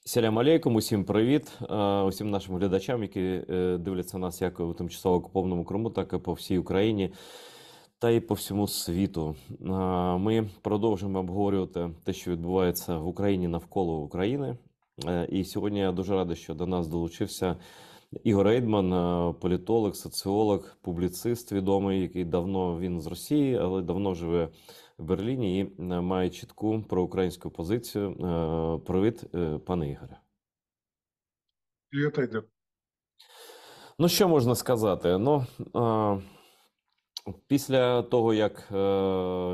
Селям алейкум, усім привіт усім нашим глядачам, які дивляться нас як у тимчасово окупованому Криму, так і по всій Україні та й по всьому світу. Ми продовжуємо обговорювати те, що відбувається в Україні навколо України. І сьогодні я дуже радий, що до нас долучився Ігор Ейдман, політолог, соціолог, публіцист відомий, який давно він з Росії, але давно живе в Берліні і має чітку проукраїнську позицію. Привіт, пане Ігоре. Привет, Эдер. Ну, що можна сказати? Після того, як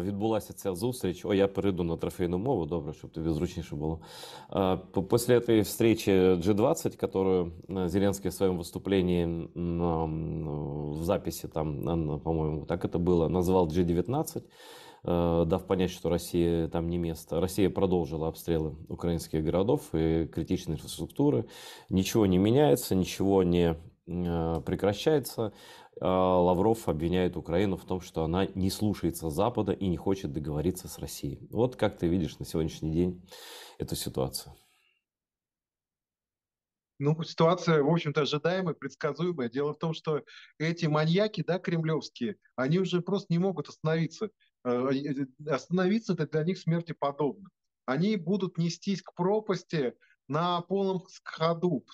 відбулася ця зустріч, я перейду на трофейну мову, добре, щоб тобі зручніше було. После этой встречи G20, которую Зеленский в своем выступлении в записи, там, по-моему, так это было, назвал G19, дав понять, что России там не место. Россия продолжила обстрелы украинских городов и критичной инфраструктуры. Ничего не меняется, ничего не прекращается. Лавров обвиняет Украину в том, что она не слушается Запада и не хочет договориться с Россией. Вот как ты видишь на сегодняшний день эту ситуацию? Ну, ситуация, в общем-то, ожидаемая, предсказуемая. Дело в том, что эти маньяки, да, кремлевские, они уже просто не могут остановиться. Остановиться это для них смерти подобно. Они будут нестись к пропасти на полном ходу,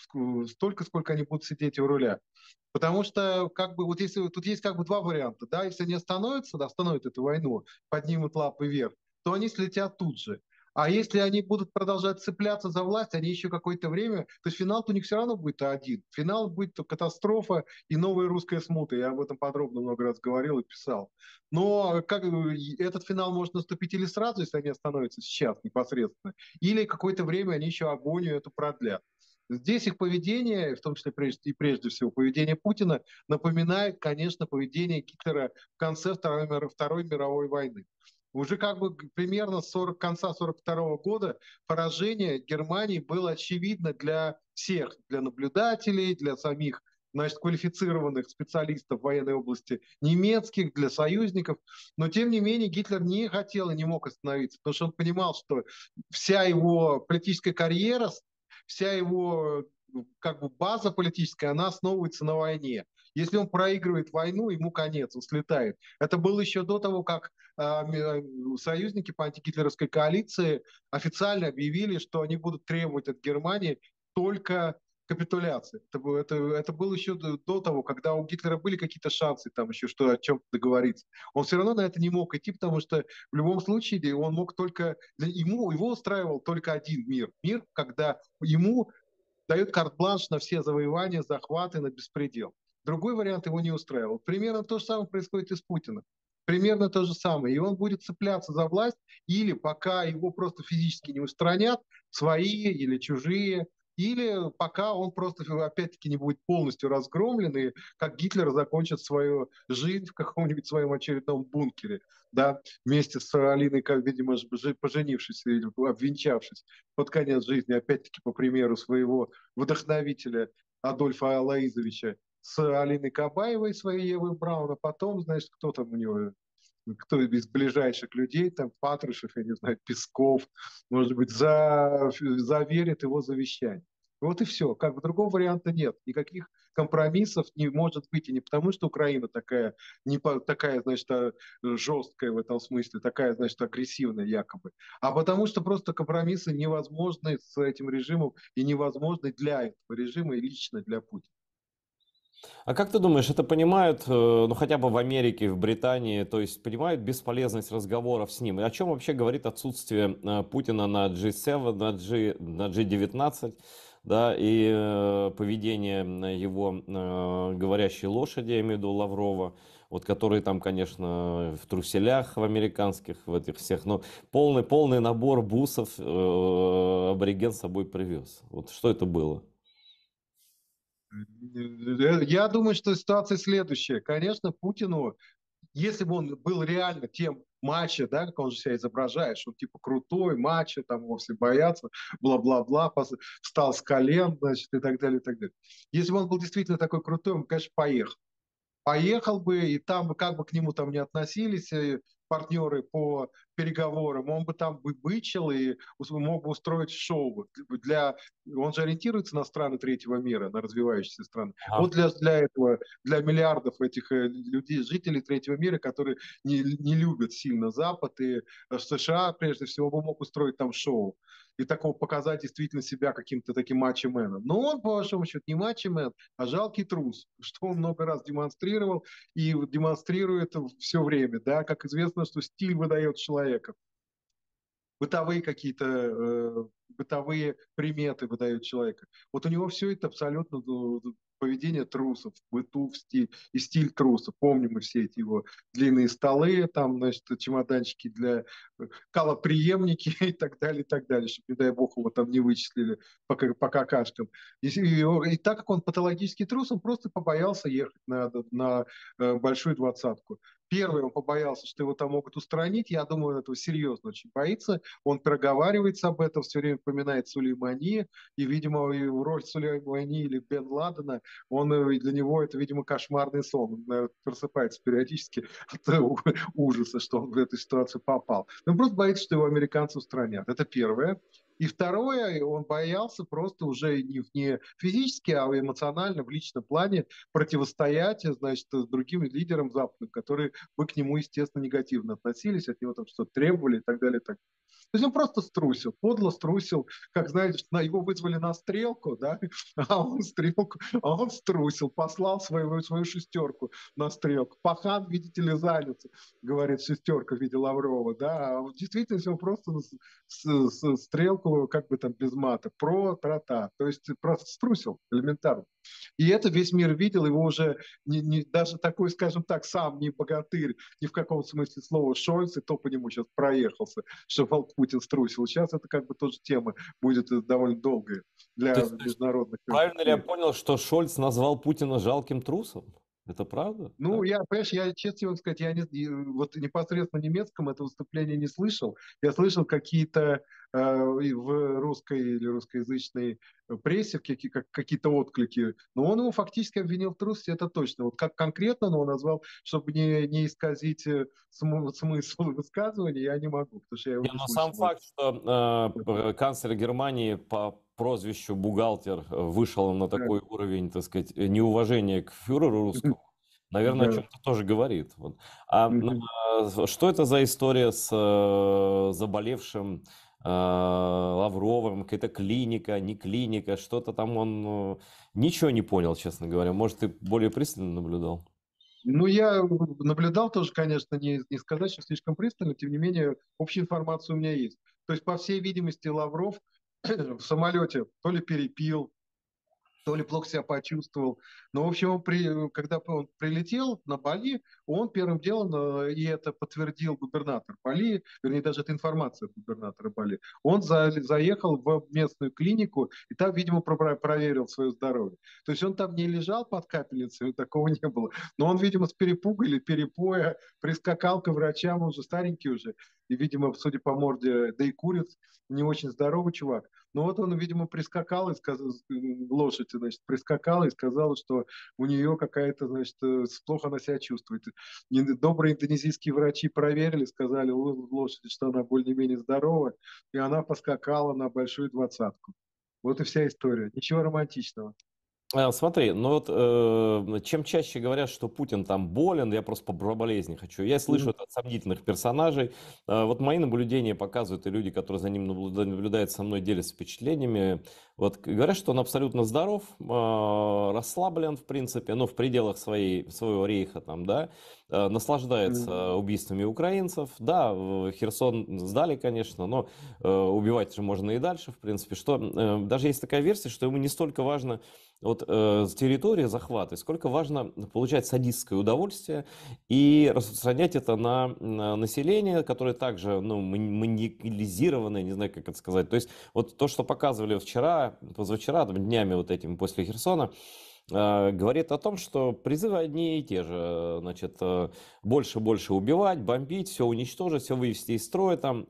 столько, сколько они будут сидеть у руля. Потому что, как бы, вот если тут есть как бы два варианта, да, если они остановятся, да, остановят эту войну, поднимут лапы вверх, то они слетят тут же. А если они будут продолжать цепляться за власть, они еще какое-то время, то есть финал у них все равно будет один. Финал будет катастрофа и новая русская смута. Я об этом подробно много раз говорил и писал. Но как, этот финал может наступить или сразу, если они остановятся сейчас непосредственно, или какое-то время они еще агонию эту продлят. Здесь их поведение, в том числе прежде всего поведение Путина, напоминает, конечно, поведение Гитлера в конце Второй мировой войны. Уже как бы примерно с конца 1942 года поражение Германии было очевидно для всех, для наблюдателей, для самих, значит, квалифицированных специалистов в военной области, немецких, для союзников. Но, тем не менее, Гитлер не хотел и не мог остановиться, потому что он понимал, что вся его политическая карьера, вся его как бы база политическая, она основывается на войне. Если он проигрывает войну, ему конец, он слетает. Это было еще до того, как союзники по антигитлеровской коалиции официально объявили, что они будут требовать от Германии только капитуляции. Это было еще до того, когда у Гитлера были какие-то шансы там еще что о чем-то договориться. Он все равно на это не мог идти, потому что в любом случае он мог только... Его устраивал только один мир. Мир, когда ему дают карт-бланш на все завоевания, захваты, на беспредел. Другой вариант его не устраивал. Примерно то же самое происходит и с Путиным. Примерно то же самое. И он будет цепляться за власть, или пока его просто физически не устранят, свои или чужие, или пока он просто, опять-таки, не будет полностью разгромлен, и как Гитлер закончит свою жизнь в каком-нибудь своем очередном бункере, да, вместе с Алиной, видимо, поженившись или обвенчавшись под конец жизни, опять-таки, по примеру своего вдохновителя Адольфа Алаизовича, с Алиной Кабаевой, своей Евой Браун, а потом, значит, кто там у него, кто из ближайших людей, там, Патрушев, я не знаю, Песков, может быть, заверит его завещание. Вот и все. Как бы другого варианта нет. Никаких компромиссов не может быть. И не потому, что Украина такая, не такая, значит, жесткая в этом смысле, такая, значит, агрессивная якобы, а потому что просто компромиссы невозможны с этим режимом и невозможны для этого режима и лично для Путина. А как ты думаешь, это понимают, ну хотя бы в Америке, в Британии, то есть понимают бесполезность разговоров с ним? И о чем вообще говорит отсутствие Путина на G7, на G19, да, и поведение его говорящей лошади, я имею в виду Лаврова, вот который там, конечно, в труселях в американских, в этих всех, но полный набор бусов абориген с собой привез. Вот что это было? Я думаю, что ситуация следующая. Конечно, Путину, если бы он был реально тем мачо, да, как он же себя изображает, что он типа крутой, мачо, там его все боятся, бла-бла-бла, встал с колен, значит, и так далее, и так далее. Если бы он был действительно такой крутой, он, конечно, поехал бы, и там как бы к нему там не относились партнеры по переговорам, он бы там бычил и мог бы устроить шоу. Он же ориентируется на страны третьего мира, на развивающиеся страны. Вот Ага. для этого, для миллиардов этих людей, жителей третьего мира, которые не любят сильно Запад, и США, прежде всего, бы мог устроить там шоу и такого показать действительно себя каким-то таким мачо-меном. Но он, по большому счету, не мачо-мен, а жалкий трус, что он много раз демонстрировал и демонстрирует все время. Да? Как известно, что стиль выдает человека. Бытовые какие-то бытовые приметы выдают человека. Вот у него все это абсолютно поведение трусов, в быту, в стиль, и стиль труса. Помним мы все эти его длинные столы, там, значит, чемоданчики для калоприемники и так далее, чтобы, не дай бог, его там не вычислили по какашкам. И так как он патологический трус, он просто побоялся ехать на большую двадцатку. Первый, он побоялся, что его там могут устранить. Я думаю, он этого серьезно очень боится. Он проговаривается об этом, все время упоминает Сулеймани. И, видимо, и роль Сулеймани или Бен Ладена, для него это, видимо, кошмарный сон. Он, наверное, просыпается периодически от ужаса, что он в эту ситуацию попал. Он просто боится, что его американцы устранят. Это первое. И второе, он боялся просто уже не физически, а эмоционально, в личном плане противостоять, значит, другим лидерам западным, которые бы к нему, естественно, негативно относились, от него там что-то требовали и так далее. И так. То есть он просто струсил, подло струсил, как, знаете, его вызвали на стрелку, да, а он струсил, послал свою шестерку на стрелку. Пахан, видите ли, занят, говорит шестерка в виде Лаврова, да, а в действительности он просто стрелку как бы там без мата, про-та, то есть просто струсил элементарно. И это весь мир видел, его уже даже такой, скажем так, сам не богатырь, ни в каком смысле слова Шольц, и то по нему сейчас проехался, что Путин струсил. Сейчас это как бы тоже тема будет довольно долгая для То есть международных правильно ли я СМИ. понял, что Шольц назвал Путина жалким трусом? Это правда? Ну, Так? понимаешь, я, честно вам сказать, вот непосредственно немецком это выступление не слышал. Я слышал какие-то и в русской или русскоязычной прессе какие-то отклики, но он его фактически обвинил в трусости, это точно. Вот как конкретно он его назвал, чтобы не исказить смысл высказывания, я не могу, потому что я его Не, не но сам слышал. факт, что канцлер Германии по прозвищу бухгалтер вышел на Да, такой уровень, так сказать, неуважения к фюреру русскому, наверное, о да. чем-то тоже говорит. Вот. А Мгм. что это за история с заболевшим Лавровым? Какая-то клиника, не клиника, что-то там он ничего не понял, честно говоря. Может, ты более пристально наблюдал? Ну, я наблюдал тоже, конечно, не сказать, что слишком пристально, тем не менее, общая информация у меня есть. То есть, по всей видимости, Лавров в самолете то ли перепил, то ли плохо себя почувствовал. Но, в общем, когда он прилетел на Бали, он первым делом, и это подтвердил губернатор Бали, вернее, даже это информация от губернатора Бали, он заехал в местную клинику и там, видимо, проверил свое здоровье. То есть он там не лежал под капельницей, такого не было. Но он, видимо, с перепуга или перепоя прискакал к врачам, он уже старенький уже, и, видимо, судя по морде, да и курит, не очень здоровый чувак. Но вот он, видимо, прискакал и сказал, лошадь, значит, прискакала и сказала, что у нее какая-то, значит, плохо она себя чувствует. И добрые индонезийские врачи проверили, сказали лошади, что она более-менее здорова, и она поскакала на большую двадцатку. Вот и вся история. Ничего романтичного. Смотри, ну вот чем чаще говорят, что Путин там болен, я просто про болезни хочу, я слышу Мгм. это от сомнительных персонажей. Вот мои наблюдения показывают, и люди, которые за ним наблюдают со мной, делятся впечатлениями. Вот говорят, что он абсолютно здоров, расслаблен, в принципе, ну, в пределах своего рейха там, да, Мгм. наслаждается убийствами украинцев. Да, Херсон сдали, конечно, но убивать же можно и дальше, в принципе. Что даже есть такая версия, что ему не столько важно вот территория захвата, сколько важно получать садистское удовольствие и распространять это на население, которое также, ну, маниакализированное, не знаю, как это сказать. То есть вот то, что показывали вчера, позавчера, там, днями вот этими после Херсона, говорит о том, что призывы одни и те же, значит, больше убивать, бомбить, все уничтожить, все вывести из строя, там,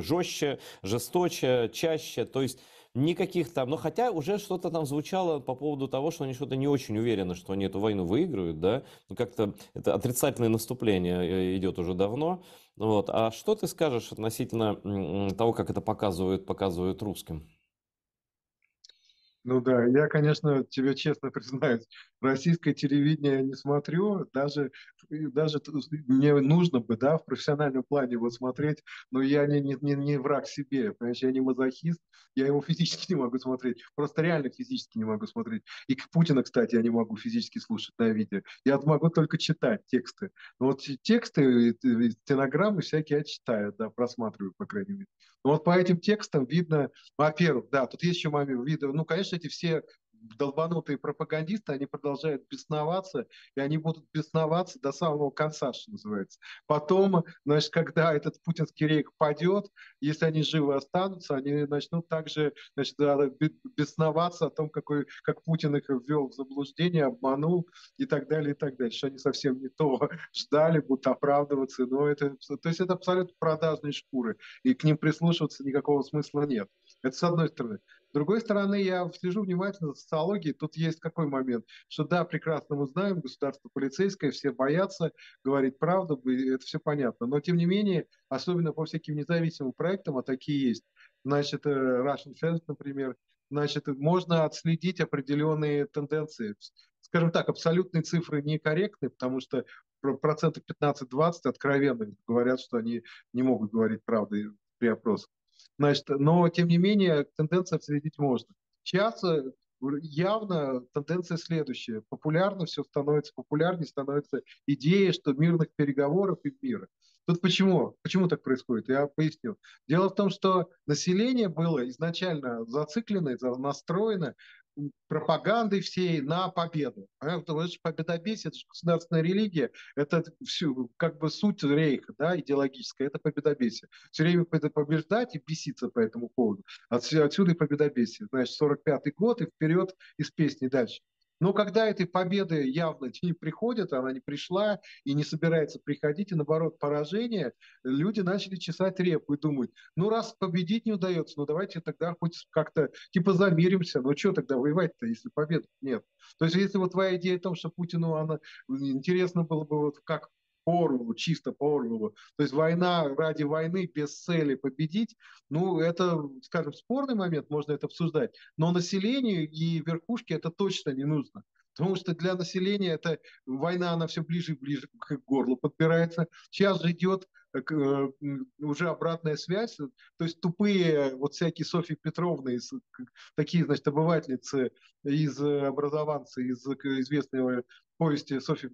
жестче, жесточе, чаще, то есть Никаких там, но хотя уже что-то там звучало по поводу того, что они что-то не очень уверены, что они эту войну выиграют, да, ну как-то это отрицательное наступление идет уже давно, вот. А что ты скажешь относительно того, как это показывают русским? Ну да, я, конечно, тебе честно признаюсь, российское телевидение я не смотрю, мне нужно бы, да, в профессиональном плане вот смотреть, но я не враг себе, понимаешь, я не мазохист, я его физически не могу смотреть, просто реально физически не могу смотреть. И Путина, кстати, я не могу физически слушать на видео, я могу только читать тексты. Но вот тексты, стенограммы всякие я читаю, да, просматриваю, по крайней мере. Но вот по этим текстам видно, во-первых, да, тут есть еще момент вида. Ну, конечно, эти все долбанутые пропагандисты, они продолжают бесноваться, и они будут бесноваться до самого конца, что называется. Потом, значит, когда этот путинский рейх падет, если они живы останутся, они начнут также, значит, бесноваться о том, как Путин их ввел в заблуждение, обманул и так далее, и так далее, что они совсем не то ждали, будут оправдываться. Но это, то есть это абсолютно продажные шкуры, и к ним прислушиваться никакого смысла нет. Это с одной стороны. С другой стороны, я слежу внимательно за социологией. Тут есть какой момент, что да, прекрасно мы знаем, государство полицейское, все боятся говорить правду, это все понятно. Но тем не менее, особенно по всяким независимым проектам, а такие есть, значит, Russian Fence, например, значит, можно отследить определенные тенденции. Скажем так, абсолютные цифры некорректны, потому что процентов 15-20 откровенно говорят, что они не могут говорить правду при опросах. Значит, но, тем не менее, тенденция отследить можно. Сейчас явно тенденция следующая. Популярно все становится, популярнее становится идея, что мирных переговоров и мира. Тут почему? Почему так происходит? Я поясню. Дело в том, что население было изначально зациклено, настроено пропагандой всей на победу. Это же победобесие, это же государственная религия, это всю, как бы суть рейха, да, идеологическая, это победобесие. Все время побеждать и беситься по этому поводу. Отсюда и победобесие. Значит, 45-й год и вперед из песни дальше. Но когда этой победы явно не приходит, она не пришла и не собирается приходить, и наоборот поражение, люди начали чесать репу и думать, ну раз победить не удается, ну давайте тогда хоть как-то типа замиримся, ну что тогда воевать-то, если победы нет. То есть если вот твоя идея о том, что Путину она, интересно было бы вот как по Оруэллу, чисто по Оруэллу, то есть война ради войны без цели победить, ну это, скажем, спорный момент, можно это обсуждать, но населению и верхушке это точно не нужно. Потому что для населения эта война, она все ближе и ближе к горлу подбирается. Сейчас же идет уже обратная связь, то есть тупые вот всякие Софьи Петровны, такие, значит, обывательницы из образованцы, из известного повести Софьи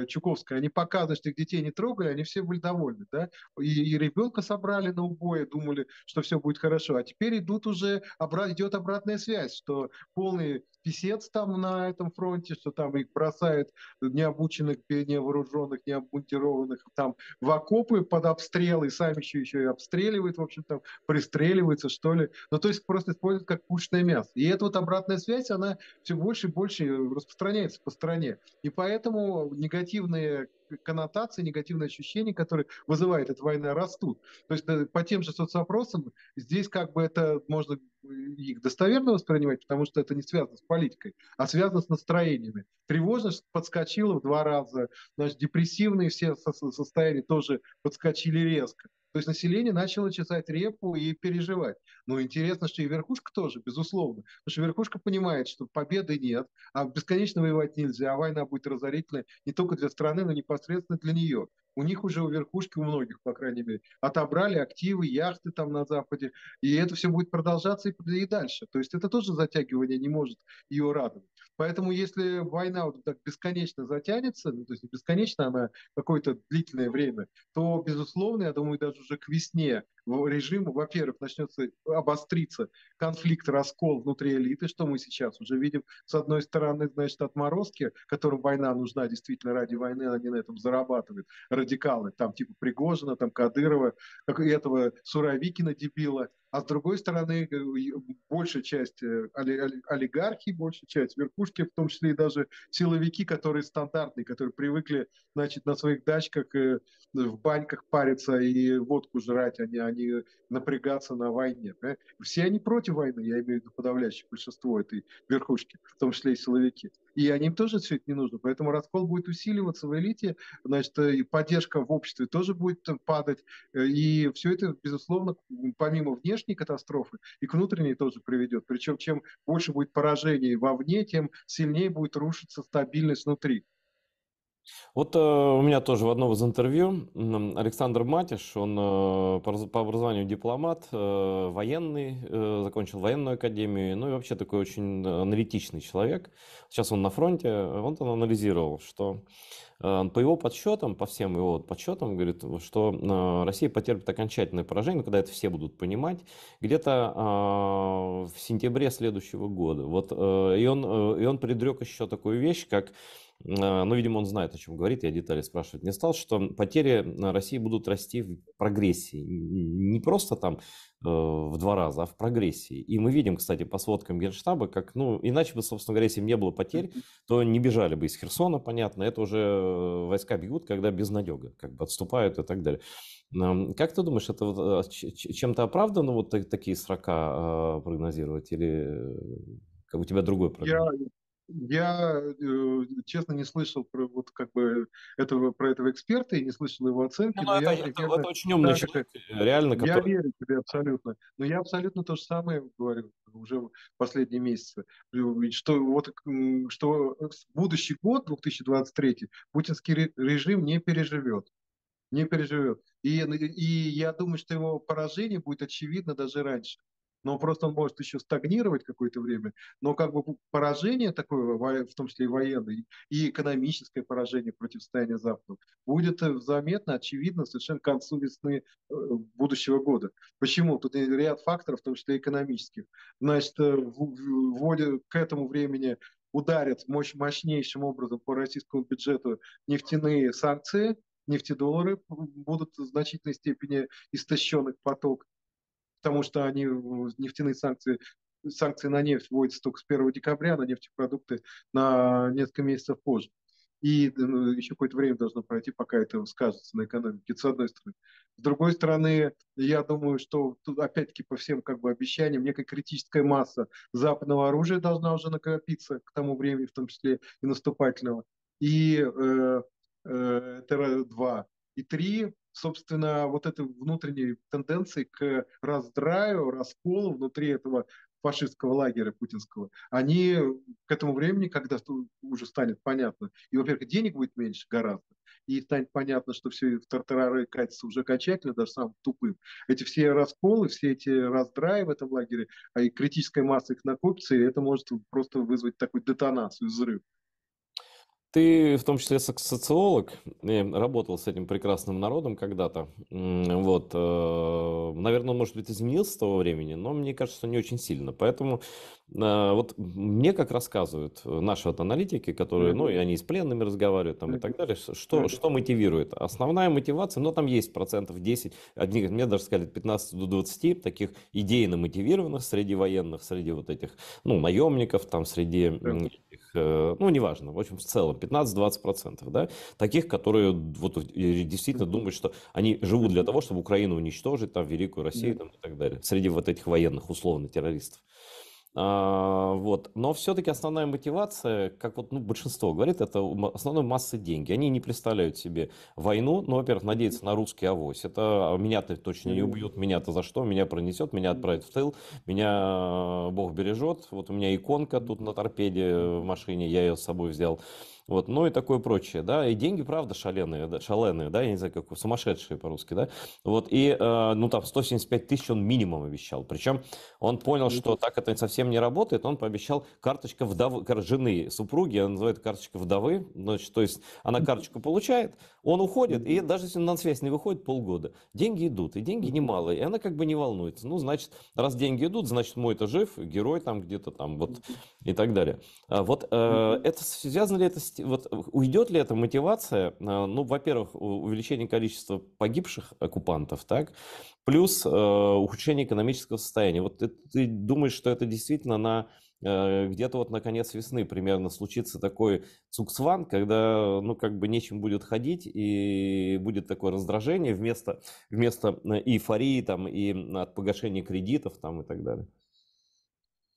Чуковской, они показывают, что их детей не трогали, они все были довольны, да, и ребенка собрали на убой, думали, что все будет хорошо, а теперь идут уже, идет обратная связь, что полный писец там на этом фронте, что там их бросают необученных, невооруженных, необмунтированных там в окопы под обстрелы, сами еще и обстреливают, в общем, там пристреливаются, что ли. Ну, то есть просто используют как пушечное мясо. И эта вот обратная связь, она все больше и больше распространяется по стране. И поэтому негативные коннотации, негативные ощущения, которые вызывает эта война, растут. То есть по тем же соцопросам здесь как бы это можно их достоверно воспринимать, потому что это не связано с политикой, а связано с настроениями. Тревожность подскочила в 2 раза, значит, депрессивные все состояния тоже подскочили резко. То есть население начало чесать репу и переживать. Но интересно, что и верхушка тоже, безусловно. Потому что верхушка понимает, что победы нет, а бесконечно воевать нельзя, а война будет разорительная не только для страны, но непосредственно для нее. У них уже у верхушки, у многих, по крайней мере, отобрали активы, яхты там на Западе, и это все будет продолжаться и дальше. То есть это тоже затягивание не может ее радовать. Поэтому если война вот так бесконечно затянется, ну, то есть бесконечно она какое-то длительное время, то, безусловно, я думаю, даже уже к весне режим, во-первых, начнется обостриться конфликт, раскол внутри элиты, что мы сейчас уже видим. С одной стороны, значит, отморозки, которым война нужна действительно ради войны, они на этом зарабатывают, радикалы, там типа Пригожина, там Кадырова, как и этого Суровикина дебила, а с другой стороны, большая часть олигархии, большая часть верхушки, в том числе и даже силовики, которые стандартные, которые привыкли, значит, на своих дачках, в баньках париться и водку жрать, а не напрягаться на войне. Да? Все они против войны, я имею в виду подавляющее большинство этой верхушки, в том числе и силовики. И им тоже все это не нужно. Поэтому раскол будет усиливаться в элите, значит, и поддержка в обществе тоже будет падать. И все это, безусловно, помимо внешней катастрофы, и к внутренней тоже приведет. Причем, чем больше будет поражений вовне, тем сильнее будет рушиться стабильность внутри. Вот у меня тоже в одном из интервью Александр Матиш, он по образованию дипломат, военный, закончил военную академию, ну и вообще такой очень аналитичный человек. Сейчас он на фронте, он там анализировал, что по его подсчетам, по всем его подсчетам, говорит, что Россия потерпит окончательное поражение, ну, когда это все будут понимать, где-то в сентябре следующего года. Вот, и он предрек еще такую вещь, как ну, видимо, он знает, о чем говорит, я детали спрашивать не стал, что потери России будут расти в прогрессии. Не просто там в 2 раза, а в прогрессии. И мы видим, кстати, по сводкам Генштаба, как, ну, иначе бы, собственно говоря, если бы не было потерь, то не бежали бы из Херсона, понятно. Это уже войска бегут, когда безнадега, как бы отступают и так далее. Как ты думаешь, это вот, чем-то оправдано вот такие срока прогнозировать? Или как у тебя другой Я, прогноз? честно, не слышал про, вот, как бы, про этого эксперта и не слышал его Не, оценки, ну но я это примерно очень умный так человек, же. реально, Я который... верю тебе абсолютно. Но я абсолютно то же самое говорю уже в последние месяцы. Ведь что будущий год, 2023, путинский режим не переживет. Не переживет. И я думаю, что его поражение будет очевидно даже раньше. Но просто он может еще стагнировать какое-то время. Но как бы поражение такое, в том числе и военное, и экономическое поражение противостояния Западу, будет заметно, очевидно, совершенно к концу весны будущего года. Почему? Тут ряд факторов, в том числе экономических. Значит, к этому времени ударят мощнейшим образом по российскому бюджету нефтяные санкции, нефтедоллары будут в значительной степени истощен поток, потому что они нефтяные санкции на нефть вводятся только с 1 декабря, на нефтепродукты на несколько месяцев позже. И еще какое-то время должно пройти, пока это скажется на экономике, с одной стороны. С другой стороны, я думаю, что тут опять-таки по всем как бы обещаниям некая критическая масса западного оружия должна уже накопиться к тому времени, в том числе и наступательного. И это два. И три, собственно, вот этой внутренней тенденции к раздраю, расколу внутри этого фашистского лагеря путинского, они к этому времени, когда уже станет понятно, и, во-первых, денег будет меньше гораздо, и станет понятно, что все в тартарары катится уже окончательно, даже самым тупым. Эти все расколы, все эти раздраи в этом лагере, а и критическая масса их накопится, и это может просто вызвать такую детонацию, взрыв. Ты, в том числе социолог, и работал с этим прекрасным народом когда-то. Вот, наверное, он, может быть, изменился с того времени, но мне кажется, что не очень сильно. Поэтому вот мне как рассказывают наши вот аналитики, которые, ну, и они с пленными разговаривают там и так далее, что мотивирует? Основная мотивация, ну, там есть процентов 10, одни, мне даже сказали, 15 до 20 таких идейно мотивированных среди военных, среди вот этих, ну, наемников, там, среди ну, неважно, в общем, в целом 15-20%, да, таких, которые вот действительно думают, что они живут для того, чтобы Украину уничтожить, там, Великую Россию там, и так далее, среди вот этих военных, условно, террористов. Вот. Но все-таки основная мотивация, как вот, ну, большинство говорит, это основной массы деньги. Они не представляют себе войну, ну, во-первых, надеяться на русский авось. Это меня-то точно не убьют, меня-то за что, меня пронесет, меня отправят в тыл, меня Бог бережет. Вот у меня иконка тут на торпеде в машине, я ее с собой взял. Вот, ну и такое прочее, да, и деньги, правда, шаленые, да, я не знаю, как сумасшедшие по-русски, да, вот, и, ну, там, 175 тысяч он минимум обещал, причем он понял, что так это совсем не работает, он пообещал карточка вдовы, жены, супруги, он называет карточка вдовы, значит, то есть она карточку получает, он уходит, и даже если он на связь не выходит полгода, деньги идут, и деньги немалые, и она как бы не волнуется, ну, значит, раз деньги идут, значит, мой-то жив, герой там где-то там, вот, и так далее. Вот это связано ли это с вот уйдет ли эта мотивация, ну, во-первых, увеличение количества погибших оккупантов, так, плюс ухудшение экономического состояния. Вот ты думаешь, что это действительно где-то вот на конец весны примерно случится такой цукцванг, когда, ну, как бы нечем будет ходить, и будет такое раздражение вместо эйфории там, и от погашения кредитов там, и так далее.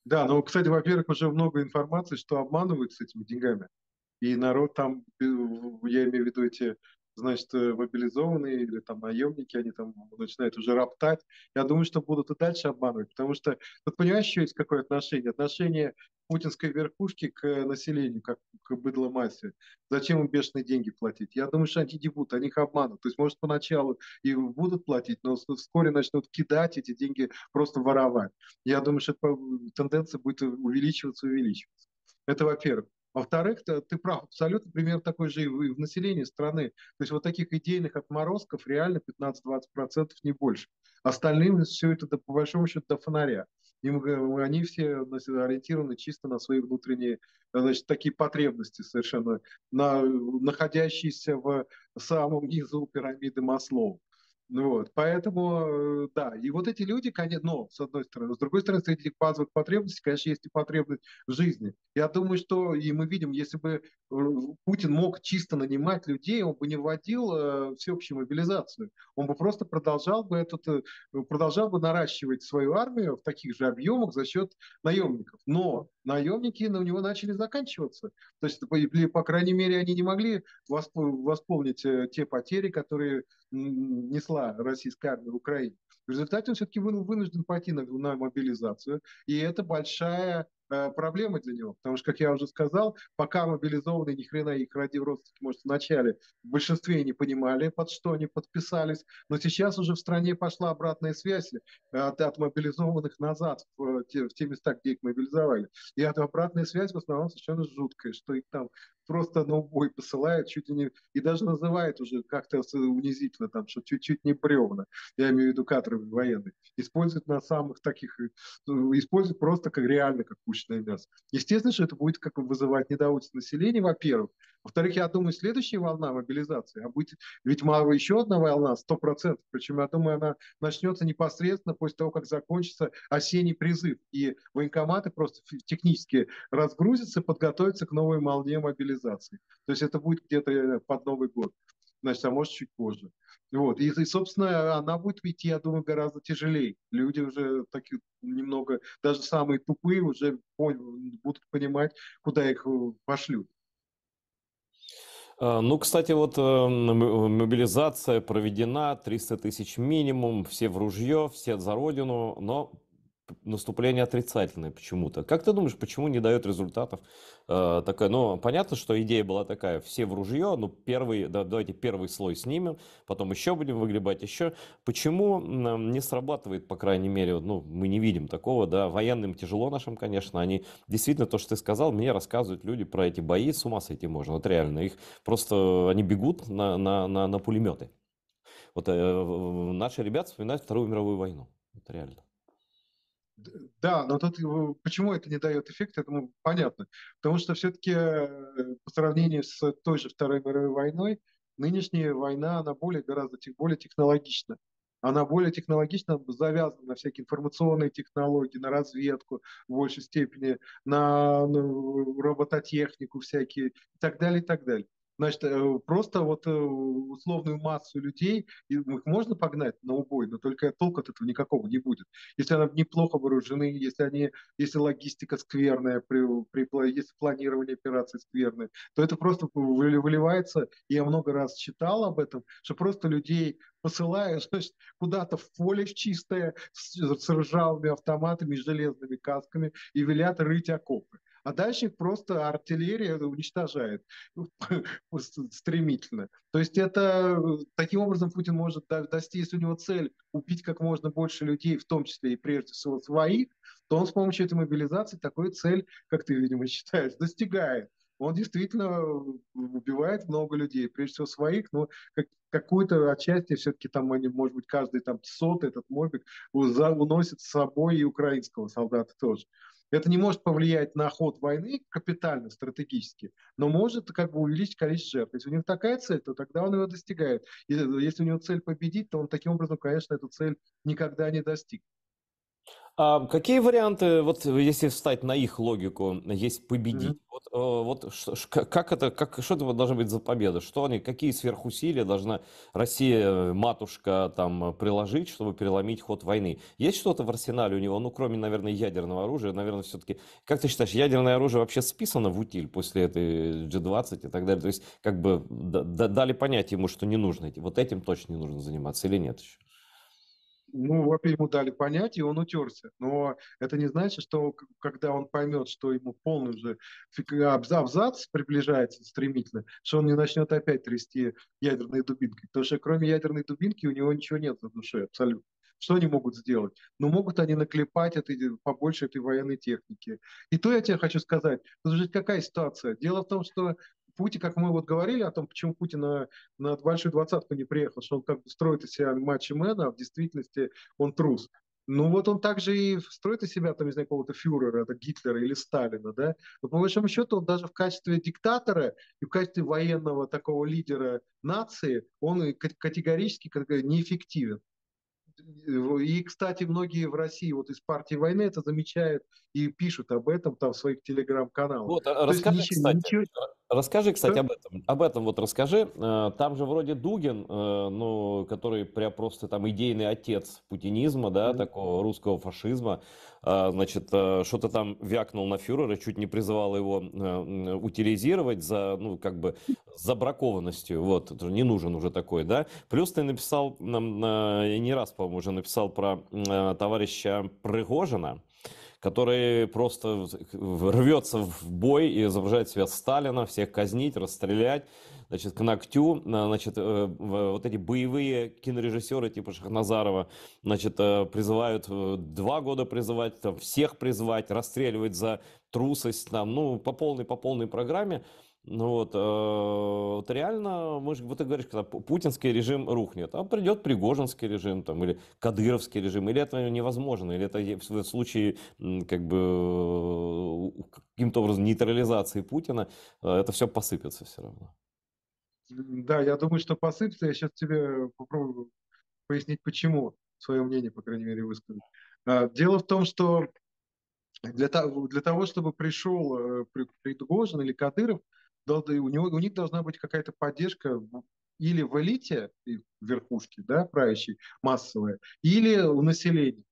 Да, ну, кстати, во-первых, уже много информации, что обманывают с этими деньгами. И народ там, я имею в виду эти, значит, мобилизованные или там наемники, они там начинают уже роптать. Я думаю, что будут и дальше обманывать, потому что, вот понимаешь, еще есть какое отношение? Отношение путинской верхушки к населению, как к быдло массе. Зачем им бешеные деньги платить? Я думаю, что они не будут, они их обманут. То есть, может, поначалу и будут платить, но вскоре начнут кидать эти деньги, просто воровать. Я думаю, что эта тенденция будет увеличиваться и увеличиваться. Это во-первых. Во-вторых, ты прав, абсолютно пример такой же и в населении страны. То есть вот таких идейных отморозков реально 15-20% не больше. Остальным все это по большому счету до фонаря. Они все ориентированы чисто на свои внутренние, значит, такие потребности совершенно, находящиеся в самом низу пирамиды Маслоу. Ну вот, поэтому, да, и вот эти люди, конечно, но, с одной стороны, с другой стороны, среди этих базовых потребностей, конечно, есть и потребность в жизни. Я думаю, что, и мы видим, если бы Путин мог чисто нанимать людей, он бы не вводил всеобщую мобилизацию. Он бы просто продолжал бы наращивать свою армию в таких же объемах за счет наемников. Но наемники у него начали заканчиваться. То есть, по крайней мере, они не могли восполнить те потери, которые несла российская армия в Украине. В результате он все-таки вынужден пойти на мобилизацию, и это большая проблема для него, потому что, как я уже сказал, пока мобилизованные ни хрена их родственники, может, вначале в большинстве не понимали, под что они подписались, но сейчас уже в стране пошла обратная связь от мобилизованных назад в те места, где их мобилизовали. И эта обратная связь в основном совершенно жуткая, что их там просто на убой посылают, чуть ли не, и даже называют уже как-то унизительно, там, что чуть-чуть не бревна, я имею в виду кадры военные, используют на самых таких, используют просто как реально как пушечное мясо. Естественно, что это будет как бы вызывать недовольство населения, во-первых. Во-вторых, я думаю, следующая волна мобилизации, а будет ведь еще одна волна, 100%, причем я думаю, она начнется непосредственно после того, как закончится осенний призыв, и военкоматы просто технически разгрузятся, подготовятся к новой волне мобилизации. То есть это будет где-то под Новый год, значит, а может чуть позже. Вот. Собственно, она будет идти, я думаю, гораздо тяжелее. Люди уже такие немного, даже самые тупые уже будут понимать, куда их пошлют. Ну, кстати, вот мобилизация проведена, 300 тысяч минимум, все в ружье, все за родину, но наступление отрицательное почему-то. Как ты думаешь, почему не дает результатов? Такая, ну, понятно, что идея была такая, все в ружье, ну, давайте первый слой снимем, потом еще будем выгребать еще. Почему не срабатывает, по крайней мере, ну, мы не видим такого, да, военным тяжело нашим, конечно, они действительно, то, что ты сказал, мне рассказывают люди про эти бои, с ума сойти можно, вот реально, их просто, они бегут на пулеметы. Вот наши ребята вспоминают Вторую мировую войну, это реально. Да, но тут почему это не дает эффекта, это понятно. Потому что все-таки по сравнению с той же Второй мировой войной, нынешняя война, она более технологична. Она более технологично завязана на всякие информационные технологии, на разведку в большей степени, на робототехнику всякие и так далее, и так далее. Значит, просто вот условную массу людей, их можно погнать на убой, но только толку от этого никакого не будет. Если они неплохо вооружены, если логистика скверная, если планирование операций скверное, то это просто выливается, и я много раз читал об этом, что просто людей посылают, значит, куда-то в поле в чистое с ржавыми автоматами, с железными касками и велят рыть окопы. А дальше их просто артиллерия уничтожает стремительно. То есть это таким образом Путин может достичь, если у него цель убить как можно больше людей, в том числе и прежде всего своих, то он с помощью этой мобилизации такую цель, как ты, видимо, считаешь, достигает. Он действительно убивает много людей, прежде всего своих, но какую-то отчасти все-таки там они, может быть, каждый там сотый этот мобик уносит с собой и украинского солдата тоже. Это не может повлиять на ход войны капитально, стратегически, но может как бы увеличить количество жертв. Если у него такая цель, то тогда он его достигает. И если у него цель победить, то он таким образом, конечно, эту цель никогда не достиг. А какие варианты, вот если встать на их логику, есть победить? Мгм. Вот как это, что это должна быть за победа? Что они, какие сверхусилия должна Россия, матушка, там, приложить, чтобы переломить ход войны? Есть что-то в арсенале у него, ну, кроме, наверное, ядерного оружия, наверное, все-таки, как ты считаешь, ядерное оружие вообще списано в утиль после этой G20 и так далее? То есть, как бы дали понять ему, что не нужно, вот этим точно не нужно заниматься или нет еще? Ну, во-первых, ему дали понять, и он утерся. Но это не значит, что когда он поймет, что ему полный уже абзац приближается стремительно, что он не начнет опять трясти ядерной дубинкой. Потому что кроме ядерной дубинки у него ничего нет за душой абсолютно. Что они могут сделать? Ну, могут они наклепать побольше этой военной техники. И то я тебе хочу сказать. Тут же какая ситуация? Дело в том, что Путин, как мы вот говорили о том, почему Путин на большую двадцатку не приехал, что он как бы строит из себя матчмена, а в действительности он трус. Ну вот он также и строит из себя, там, не знаю, какого-то фюрера, это Гитлера или Сталина, да. Но по большому счету он даже в качестве диктатора и в качестве военного такого лидера нации, он категорически неэффективен. И, кстати, многие в России вот из партии войны это замечают и пишут об этом там в своих телеграм-каналах. Вот, То есть расскажи, ничего, кстати, ничего, расскажи, кстати, что? об этом вот расскажи. Там же вроде Дугин, ну, который прям просто там идейный отец путинизма, да, такого русского фашизма, значит, что-то там вякнул на фюрера, чуть не призывал его утилизировать за, ну, как бы, за бракованностью, вот, это же не нужен уже такой, да. Плюс ты написал нам, и не раз, по-моему, уже написал про товарища Пригожина, который просто рвется в бой и изображает себя Сталина, всех казнить, расстрелять, значит, к ногтю, значит, вот эти боевые кинорежиссеры типа Шахназарова, значит, призывают 2 года призывать, там, всех призывать, расстреливать за трусость, там, ну, по полной программе. Ну вот реально, вот ты говоришь, когда путинский режим рухнет, а придет пригожинский режим, там, или кадыровский режим, или это невозможно, или это в случае как бы каким-то образом нейтрализации Путина, это все посыпется все равно. Да, я думаю, что посыпется. Я сейчас тебе попробую пояснить, почему, свое мнение, по крайней мере, высказать. Дело в том, что для того чтобы пришел Пригожин или Кадыров, у них должна быть какая-то поддержка или в элите, и в верхушке, да, правящей, массовая, или у населения.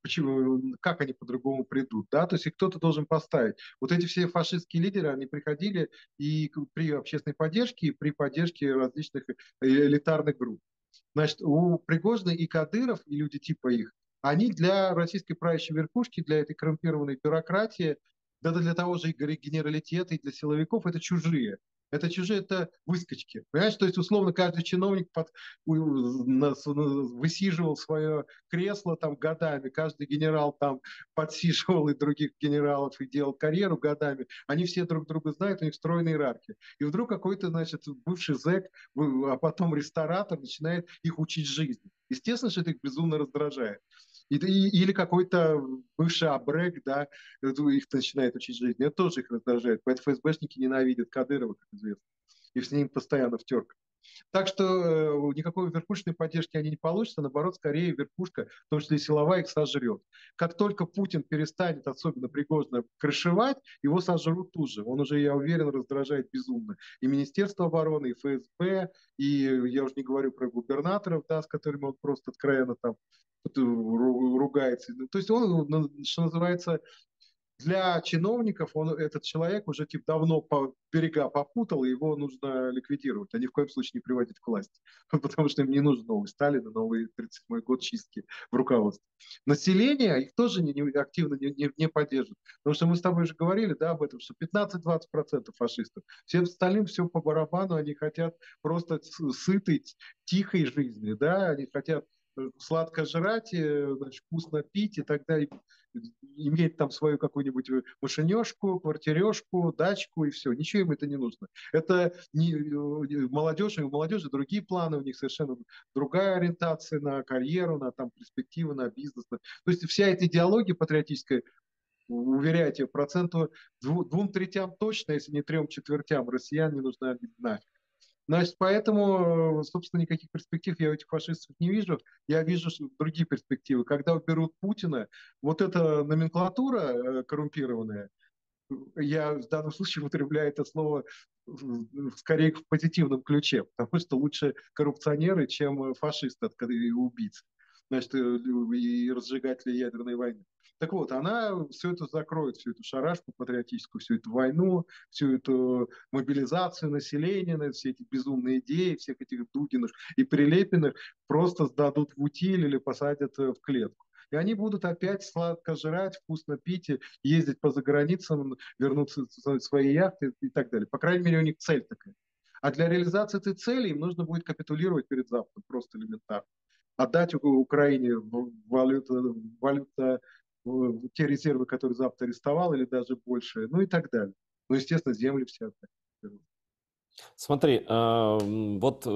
Почему, как они по-другому придут, да, то есть их кто-то должен поставить. Вот эти все фашистские лидеры, они приходили и при общественной поддержке, и при поддержке различных элитарных групп. Значит, у Пригожина и Кадыров, и люди типа их, они для российской правящей верхушки, для этой коррумпированной бюрократии, да для того же и генералитета, и для силовиков, это чужие. Это чужие, это выскочки. Понимаешь, то есть, условно, каждый чиновник высиживал свое кресло там годами, каждый генерал там подсиживал и других генералов и делал карьеру годами. Они все друг друга знают, у них стройная иерархия. И вдруг какой-то, значит, бывший зэк, а потом ресторатор начинает их учить жизни. Естественно, что это их безумно раздражает. Или какой-то бывший абрек, да, их начинает учить жизни. Это тоже их раздражает. Поэтому ФСБшники ненавидят Кадырова, как известно. И с ним постоянно в терках. Так что никакой верхушечной поддержки они не получат, а наоборот, скорее верхушка, в том числе и силовая, их сожрет. Как только Путин перестанет, особенно Пригожина, крышевать, его сожрут тут же. Он уже, я уверен, раздражает безумно. И Министерство обороны, и ФСБ, и я уже не говорю про губернаторов, да, с которыми он просто откровенно там ругается. То есть он, что называется, для чиновников этот человек уже типа давно по берега попутал, и его нужно ликвидировать, а ни в коем случае не приводить к власти. Потому что им не нужен новый Сталин и новый 37-й год чистки в руководстве. Население их тоже активно не поддержит. Потому что мы с тобой уже говорили, да, об этом, что 15-20% фашистов. Всем остальным все по барабану, они хотят просто сытой, тихой жизни, да, они хотят сладко жрать, значит, вкусно пить и так далее, иметь там свою какую-нибудь машинешку, квартирешку, дачку и все. Ничего им это не нужно. Это не молодежь, у молодежи другие планы, у них совершенно другая ориентация на карьеру, на там перспективы, на бизнес. То есть вся эта идеология патриотическая уверяю тебя, проценту двум третям точно, если не трем четвертям россиян не нужна нафиг. Значит, поэтому, собственно, никаких перспектив я у этих фашистов не вижу. Я вижу другие перспективы. Когда уберут Путина, вот эта номенклатура коррумпированная, я в данном случае употребляю это слово скорее в позитивном ключе, потому что лучше коррупционеры, чем фашисты и убийцы, значит, и разжигатели ядерной войны. Так вот, она все это закроет, всю эту шарашку патриотическую, всю эту войну, всю эту мобилизацию населения, все эти безумные идеи, всех этих Дугиных и Прилепиных просто сдадут в утиль или посадят в клетку. И они будут опять сладко жрать, вкусно пить, ездить по заграницам, вернуться в свои яхты и так далее. По крайней мере, у них цель такая. А для реализации этой цели им нужно будет капитулировать перед Западом, просто элементарно. Отдать Украине валюта, те резервы, которые Запад арестовал, или даже больше, ну и так далее. Ну, естественно, земли все отдать. Смотри, вот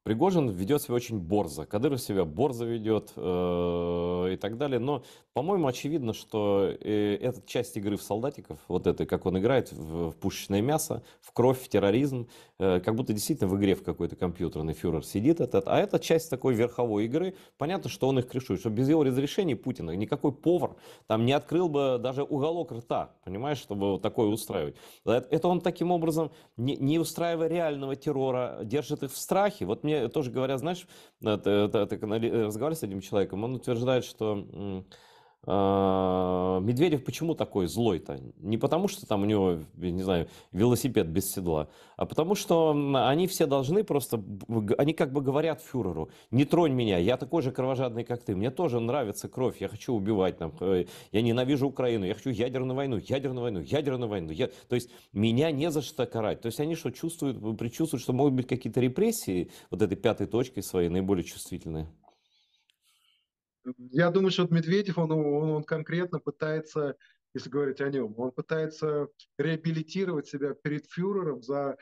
Пригожин ведет себя очень борзо, Кадыров себя борзо ведет и так далее, но, по-моему, очевидно, что это часть игры в солдатиков, вот это, как он играет в пушечное мясо, в кровь, в терроризм, как будто действительно в игре в какой-то компьютерный фюрер сидит этот, а это часть такой верховой игры, понятно, что он их крышует, что без его разрешения Путина никакой повар там не открыл бы даже уголок рта, понимаешь, чтобы вот такое устраивать. Это он таким образом не устраивая реального террора, держит их в страхе. Вот мне тоже говорят, знаешь, разговариваю с этим человеком, он утверждает, что Медведев почему такой злой-то? Не потому, что там у него, я не знаю, велосипед без седла, а потому что они все должны просто, они как бы говорят фюреру, не тронь меня, я такой же кровожадный, как ты, мне тоже нравится кровь, я хочу убивать, там, я ненавижу Украину, я хочу ядерную войну, ядерную войну, ядерную войну. То есть меня не за что карать. То есть они что, чувствуют, предчувствуют, что могут быть какие-то репрессии вот этой пятой точкой своей, наиболее чувствительные? Я думаю, что вот Медведев, он конкретно пытается, если говорить о нем, он пытается реабилитировать себя перед фюрером за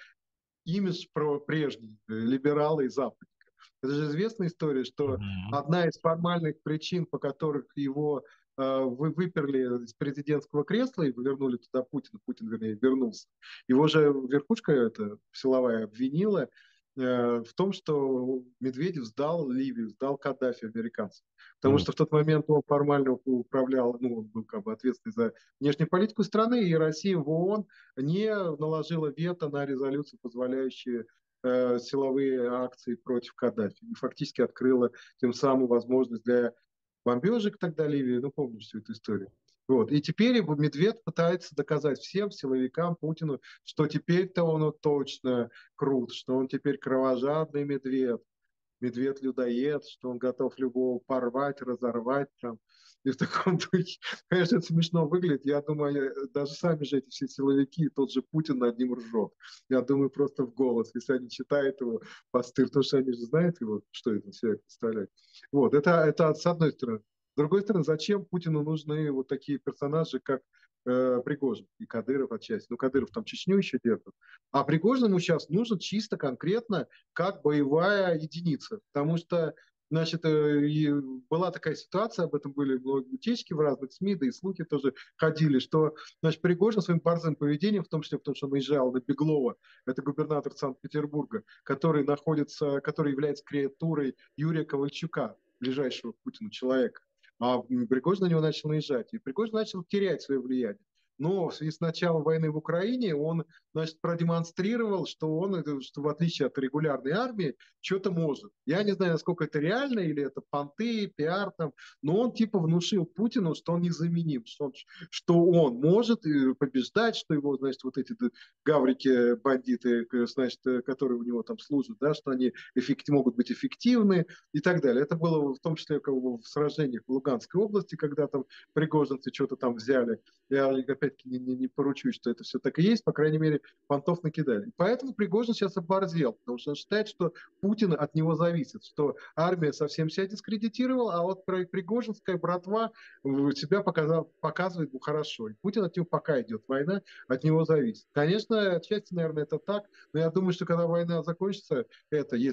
имидж прежний, либерала и западника. Это же известная история, что Мгм. одна из формальных причин, по которых его выперли из президентского кресла и вернули туда Путина, Путин, вернее, вернулся, его же верхушка эта силовая обвинила в том, что Медведев сдал Ливию, сдал Каддафи американцам. Потому Мгм. что в тот момент он формально управлял, ну, он был как бы ответственный за внешнюю политику страны, и Россия в ООН не наложила вето на резолюцию, позволяющую силовые акции против Каддафи. И фактически открыла тем самым возможность для бомбежек тогда Ливии. Ну, помнишь всю эту историю. Вот. И теперь Медведь пытается доказать всем силовикам Путину, что теперь-то он точно крут, что он теперь кровожадный медведь, медведь-людоед, что он готов любого порвать, разорвать там. И в таком духе, конечно, это смешно выглядит. Я думаю, даже сами же эти все силовики, тот же Путин над ним ржет. Я думаю, просто в голос, если они читают его посты, потому что они же знают его, что это все представляет. Вот, это с одной стороны. С другой стороны, зачем Путину нужны вот такие персонажи, как Пригожин и Кадыров отчасти. Ну, Кадыров там Чечню еще держит. А Пригожиному сейчас нужен чисто конкретно как боевая единица. Потому что, значит, была такая ситуация, об этом были утечки в разных СМИ, да и слухи тоже ходили, что, значит, Пригожин своим борзым поведением, в том числе потому, что он наезжал на Беглова, это губернатор Санкт-Петербурга, который является креатурой Юрия Ковальчука, ближайшего к Путину человека. А Пригожин на него начал наезжать. И Пригожин начал терять свое влияние. Но в связи с началом войны в Украине он, значит, продемонстрировал, что в отличие от регулярной армии, что-то может. Я не знаю, насколько это реально, или это понты, пиар там, но он типа внушил Путину, что он незаменим, что он может побеждать, что его, значит, вот эти гаврики, бандиты, значит, которые у него там служат, да, что они могут быть эффективны и так далее. Это было в том числе как бы, в сражениях в Луганской области, когда там пригожинцы что-то там взяли. Я опять опять-таки не поручусь, что это все так и есть, по крайней мере, понтов накидали. Поэтому Пригожин сейчас оборзел, потому что он считает, что Путин от него зависит, что армия совсем себя дискредитировала, а вот Пригожинская братва себя показывает хорошо. И Путин от него пока идет война, от него зависит. Конечно, отчасти, наверное, это так, но я думаю, что когда война закончится, это, я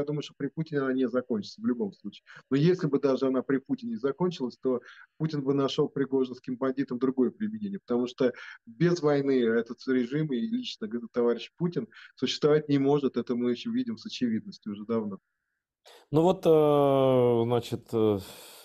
думаю, что при Путине она не закончится в любом случае. Но если бы даже она при Путине закончилась, то Путин бы нашел пригожинским бандитам другое применение, потому что без войны этот режим и лично товарищ Путин существовать не может, это мы еще видим с очевидностью уже давно. Ну вот, значит,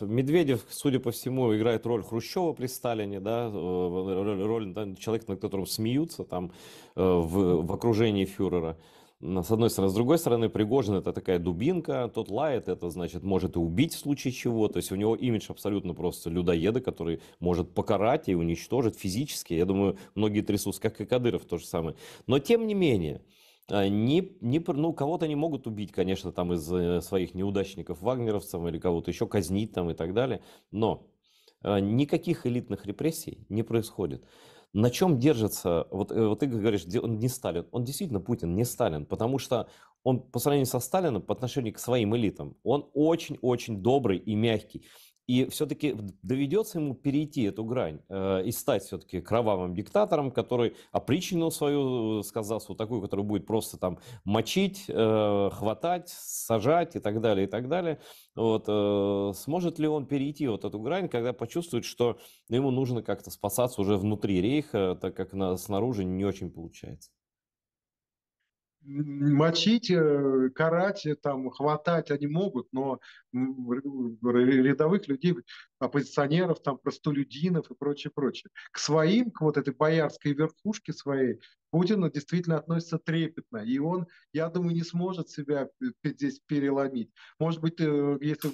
Медведев, судя по всему, играет роль Хрущева при Сталине, да, роль да, человека, над которым смеются там в окружении фюрера. С одной стороны. С другой стороны, Пригожин это такая дубинка, тот лает, это значит может и убить в случае чего. То есть у него имидж абсолютно просто людоеда, который может покарать и уничтожить физически. Я думаю, многие трясутся, как и Кадыров то же самое. Но тем не менее, ну, кого-то они могут убить, конечно, там из своих неудачников, вагнеровцев или кого-то еще казнить там и так далее, но никаких элитных репрессий не происходит. На чем держится, вот ты говоришь, он не Сталин, он действительно Путин не Сталин, потому что он по сравнению со Сталином по отношению к своим элитам, он очень-очень добрый и мягкий. И все-таки доведется ему перейти эту грань и стать все-таки кровавым диктатором, который опричнину свою сказал, вот такую, который будет просто там мочить, хватать, сажать и так далее, и так далее. Вот, сможет ли он перейти вот эту грань, когда почувствует, что ему нужно как-то спасаться уже внутри рейха, так как снаружи не очень получается? Мочить, карать, там, хватать они могут, но рядовых людей, оппозиционеров, там, простолюдинов и прочее, прочее. К своим, к вот этой боярской верхушке своей, Путин действительно относится трепетно. И он, я думаю, не сможет себя здесь переломить. Может быть, если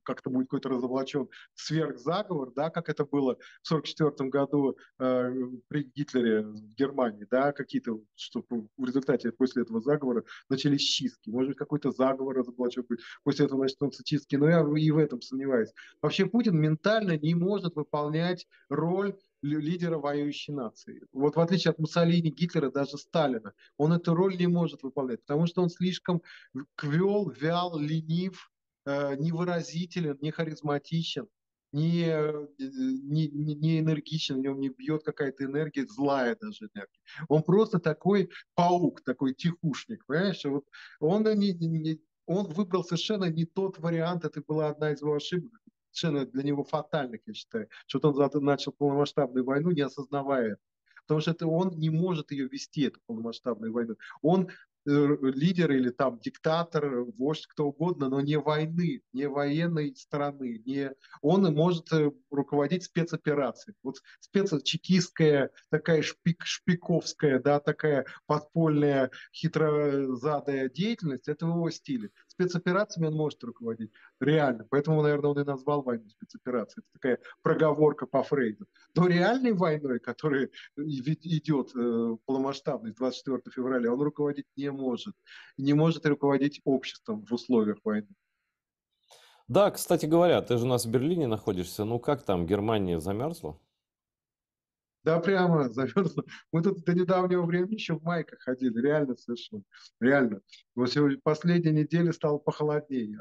как-то будет какой-то разоблачен сверхзаговор, да, как это было в 1944 году при Гитлере в Германии, да, какие-то, что в результате после этого заговора начались чистки. Может быть, какой-то заговор разоблачен будет. После этого начнутся чистки. Но я и в этом сомневаюсь. Вообще Путин ментально не может выполнять роль лидера воюющей нации. Вот в отличие от Муссолини, Гитлера, даже Сталина, он эту роль не может выполнять, потому что он слишком квел, вял, ленив, невыразителен, не харизматичен, не энергичен, в нем не бьет какая-то энергия, злая даже энергия. Он просто такой паук, такой тихушник, понимаешь? Вот он, он выбрал совершенно не тот вариант, это была одна из его ошибок, совершенно для него фатальных, я считаю, что он начал полномасштабную войну, не осознавая это. Потому что это он не может ее вести, эту полномасштабную войну. Он лидер или там диктатор, вождь, кто угодно, но не войны, не военной страны. Не... Он может руководить спецоперацией. Вот спецчекистская, такая шпиковская, да, такая подпольная, хитрозадая деятельность, это в его стиле. Спецоперациями он может руководить, реально. Поэтому, наверное, он и назвал войну спецоперацией. Это такая проговорка по Фрейду. Но реальной войной, которая идет полномасштабный 24 февраля, он руководить не может. Не может руководить обществом в условиях войны. Да, кстати говоря, ты же у нас в Берлине находишься, ну как там, Германия замерзла? Да, прямо замерзло. Мы тут до недавнего времени еще в майках ходили, реально совершенно. Реально. Вот сегодня, последняя неделя стало похолоднее.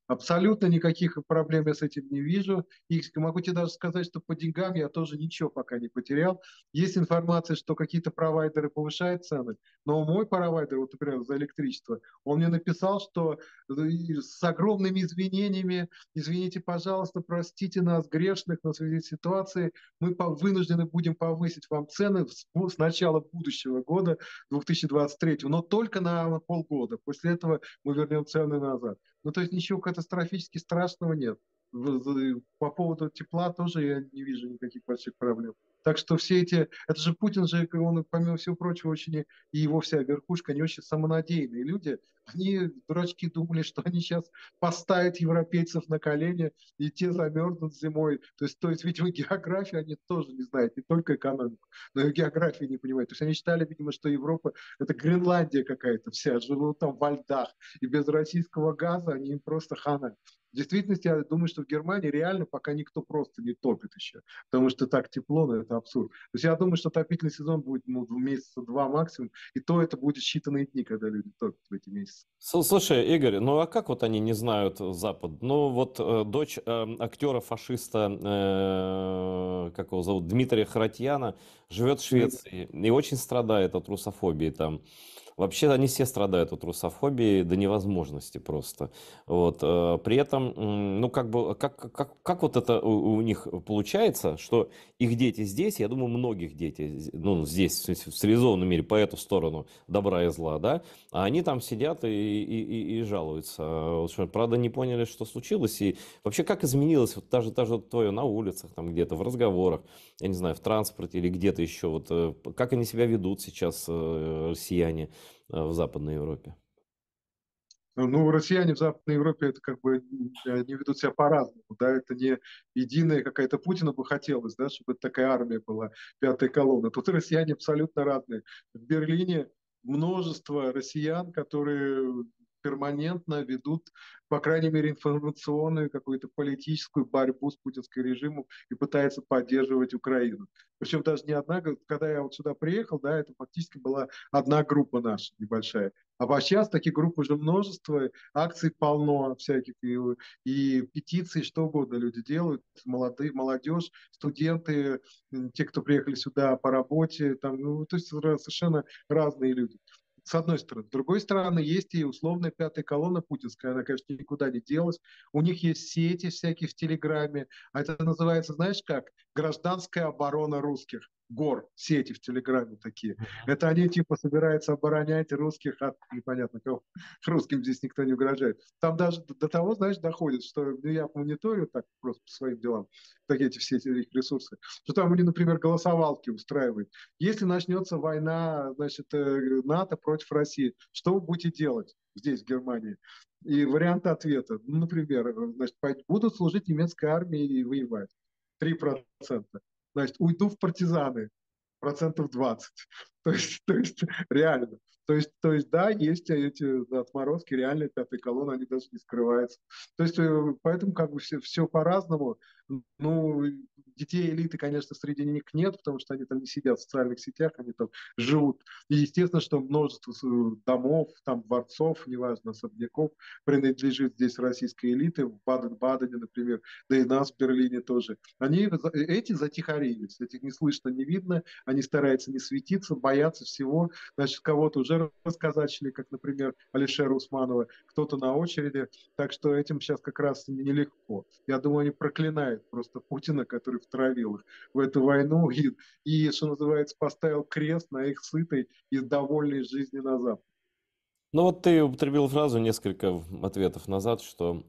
Абсолютно никаких проблем я с этим не вижу. И могу тебе даже сказать, что по деньгам я тоже ничего пока не потерял. Есть информация, что какие-то провайдеры повышают цены, но мой провайдер, вот, например, за электричество, он мне написал, что с огромными извинениями, извините, пожалуйста, простите нас, грешных, но в связи с ситуацией мы вынуждены будем повысить вам цены с начала будущего года, 2023, но только на полгода. После этого мы вернем цены назад. Ну, то есть ничего катастрофически страшного нет. По поводу тепла тоже я не вижу никаких больших проблем. Так что все эти... Это же Путин же, он, помимо всего прочего, очень и его вся верхушка, они очень самонадеянные люди. Они, дурачки, думали, что они сейчас поставят европейцев на колени, и те замерзнут зимой. То есть, видимо, географию они тоже не знают, не только экономику, но и географию не понимают. То есть они считали, видимо, что Европа — это Гренландия какая-то вся, живут там во льдах, и без российского газа они им просто хана. В действительности, я думаю, что в Германии реально пока никто просто не топит еще, потому что так тепло, но это абсурд. То есть я думаю, что отопительный сезон будет, ну, месяца два максимум, и то это будет считанные дни, когда люди топят в эти месяцы. Слушай, Игорь, ну а как вот они не знают Запад? Ну вот дочь актера-фашиста, как его зовут, Дмитрия Харатьяна, живет в Швеции и очень страдает от русофобии там. Вообще они все страдают от русофобии до невозможности просто. Вот. При этом, ну как бы, как вот это у них получается, что их дети здесь, я думаю, многих дети, ну здесь, в смысле, в цивилизованном мире, по эту сторону добра и зла, да, а они там сидят и жалуются. Вот что, правда, не поняли, что случилось. И вообще, как изменилось вот даже вот твое на улицах, там где-то, в разговорах, я не знаю, в транспорте или где-то еще, вот как они себя ведут сейчас, россияне, в Западной Европе? Ну, россияне в Западной Европе это как бы они ведут себя по-разному, да, это не единая какая-то Путина бы хотелось, да, чтобы это такая армия была, пятая колонна. Тут россияне абсолютно разные. В Берлине множество россиян, которые перманентно ведут, по крайней мере, информационную какую-то политическую борьбу с путинским режимом и пытаются поддерживать Украину. Причем даже не одна, когда я вот сюда приехал, да, это фактически была одна группа наша небольшая. А сейчас таких групп уже множество, акций полно всяких, и петиций, что угодно люди делают, молодые, молодежь, студенты, те, кто приехали сюда по работе, там, ну, то есть совершенно разные люди. С одной стороны. С другой стороны, есть и условная пятая колонна путинская, она, конечно, никуда не делась. У них есть сети всякие в Телеграме, а это называется, знаешь как, гражданская оборона русских. Гор, сети в Телеграме такие. Это они типа собираются оборонять русских от непонятно кого. Русским здесь никто не угрожает. Там даже до того, знаешь, доходит, что ну, я мониторю так просто по своим делам, такие эти все эти ресурсы, что там они, например, голосовалки устраивают. Если начнется война, значит, НАТО против России, что вы будете делать здесь, в Германии? И варианты ответа, ну, например, значит, будут служить немецкой армии и воевать. 3%. Значит, уйду в партизаны, процентов 20. То есть реально. То есть, да, есть эти отморозки, реально пятой колонны, они даже не скрываются. То есть, поэтому как бы все по-разному. Ну, детей элиты, конечно, среди них нет, потому что они там не сидят в социальных сетях, они там живут. И естественно, что множество домов, там дворцов, неважно, особняков, принадлежит здесь российской элиты, в Баден-Бадене, например, да и нас в Берлине тоже. Они, эти затихарились, этих не слышно, не видно, они стараются не светиться, боятся всего. Значит, кого-то уже расказачили, как, например, Алишера Усманова, кто-то на очереди. Так что этим сейчас как раз нелегко. Я думаю, они проклинают просто Путина, который втравил их в эту войну и что называется, поставил крест на их сытой и довольной жизни на Западе. Ну вот ты употребил фразу несколько ответов назад, что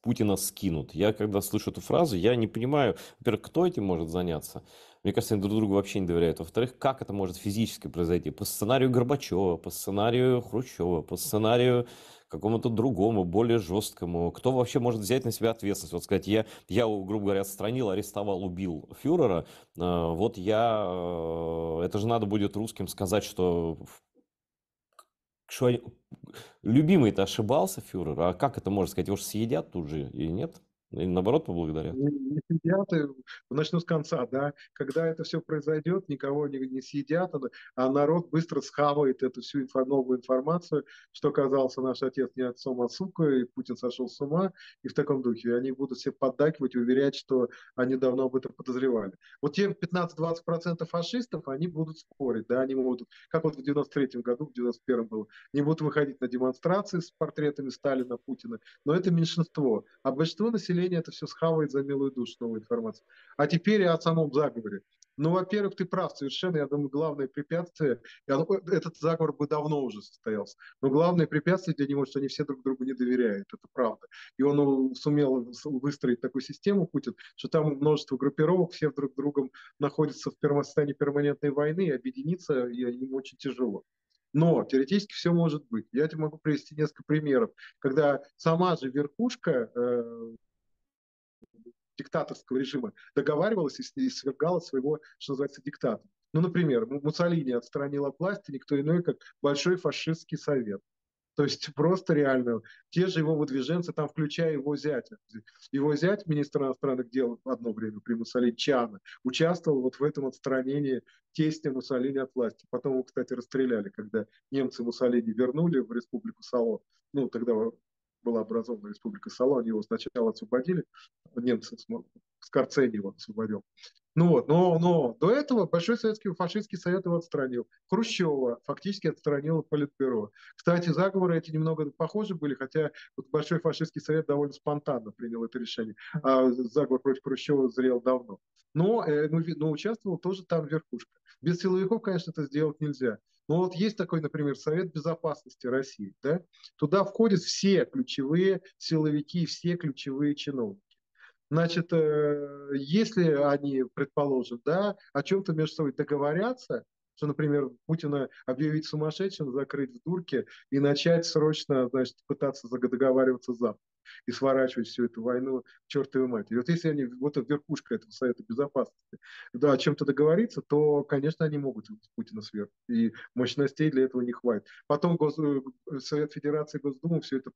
Путина скинут. Я когда слышу эту фразу, я не понимаю, во-первых, кто этим может заняться. Мне кажется, они друг другу вообще не доверяют. Во-вторых, как это может физически произойти? По сценарию Горбачева, по сценарию Хрущева, по сценарию какому-то другому, более жесткому. Кто вообще может взять на себя ответственность? Вот сказать, я грубо говоря, отстранил, арестовал, убил фюрера. Вот это же надо будет русским сказать, что любимый-то ошибался фюрер, а как это можно сказать? Его же съедят тут же, и нет? Или наоборот поблагодарят? Не съедят, начну с конца, да, когда это все произойдет, никого не съедят, а народ быстро схавает эту всю новую информацию, что оказался наш отец не отцом, а сукой, и Путин сошел с ума, и в таком духе. И они будут все поддакивать и уверять, что они давно об этом подозревали. Вот те 15-20% фашистов, они будут спорить, да, они могут, как вот в 93-м году, в 91-м было, не будут выходить на демонстрации с портретами Сталина, Путина, но это меньшинство. А большинство населения это все схавает за милую душу, новую информацию. А теперь о самом заговоре. Ну, во-первых, ты прав совершенно. Я думаю, главное препятствие, этот заговор бы давно уже состоялся, но главное препятствие для него, что они все друг другу не доверяют. Это правда. И он сумел выстроить такую систему, Путин, что там множество группировок, все друг с другом находятся в состоянии перманентной войны, и объединиться им очень тяжело. Но теоретически все может быть. Я тебе могу привести несколько примеров, когда сама же верхушка диктаторского режима договаривалась и свергала своего, что называется, диктатора. Ну, например, Муссолини отстранил от власти никто иной, как Большой фашистский совет. То есть просто реально те же его выдвиженцы, там, включая его зятя. Его зять, министр иностранных дел одно время при Муссолини, Чана, участвовал вот в этом отстранении тестя Муссолини от власти. Потом его, кстати, расстреляли, когда немцы Муссолини вернули в республику Сало. Ну, тогда была образована республика Сало, они его сначала освободили, немцы, Скорцени его освободил. Ну вот, но до этого Большой Советский фашистский совет его отстранил. Хрущева фактически отстранил от Политбюро. Кстати, заговоры эти немного похожи были, хотя вот Большой фашистский совет довольно спонтанно принял это решение. А заговор против Хрущева зрел давно. Но участвовал тоже там верхушка. Без силовиков, конечно, это сделать нельзя. Но вот есть такой, например, Совет Безопасности России. Да? Туда входят все ключевые силовики, все ключевые чиновники. Значит, если они, предположим, да, о чем-то между собой договорятся, что, например, Путина объявить сумасшедшим, закрыть в дурке и начать срочно, значит, пытаться договариваться с Западом и сворачивать всю эту войну к чертовой матери. И вот если они, вот эта верхушка этого Совета Безопасности, да, о чем-то договориться, то, конечно, они могут Путина сверху. И мощностей для этого не хватит. Потом Совет Федерации Госдумы все это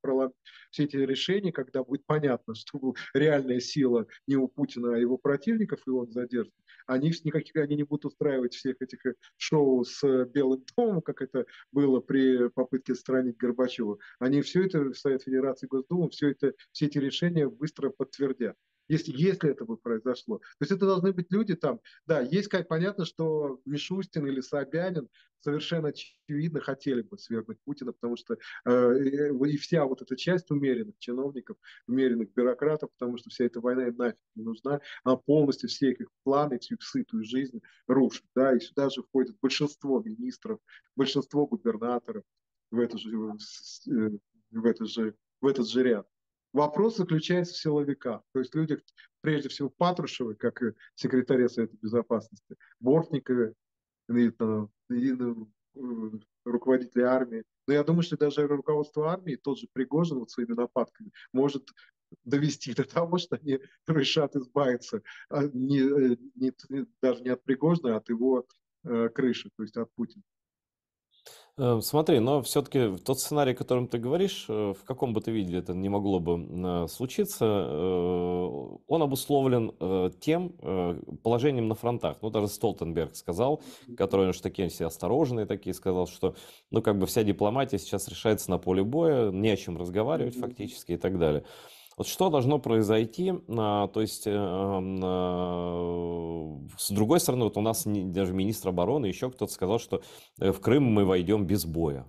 все эти решения, когда будет понятно, что реальная сила не у Путина, а его противников, и он задержит, они не будут устраивать всех этих шоу с Белым домом, как это было при попытке отстранить Горбачева. Они все это в Совет Федерации Госдумы, все эти решения быстро подтвердят. Если это бы произошло. То есть это должны быть люди там, да, есть как понятно, что Мишустин или Собянин совершенно очевидно хотели бы свергнуть Путина, потому что и вся вот эта часть умеренных чиновников, умеренных бюрократов, потому что вся эта война им нафиг не нужна, она полностью все их планы, всю их сытую жизнь рушит. Да, и сюда же входит большинство министров, большинство губернаторов в, эту же, в, это же, в этот же ряд. Вопрос заключается в силовиках. То есть люди, прежде всего, Патрушевы, как и секретаря Совета Безопасности, Бортникове, руководители армии. Но я думаю, что даже руководство армии, тот же Пригожин вот своими нападками, может довести до того, что они решат избавиться даже не от Пригожина, а от его крыши, то есть от Путина. Смотри, но все-таки тот сценарий, о котором ты говоришь, в каком бы ты виде это не могло бы случиться, он обусловлен тем положением на фронтах. Ну, даже Столтенберг сказал, который уж такие все осторожные такие, сказал, что, ну, как бы вся дипломатия сейчас решается на поле боя, не о чем разговаривать фактически и так далее. Вот что должно произойти, то есть, с другой стороны, вот у нас даже министр обороны, еще кто-то сказал, что в Крым мы войдем без боя.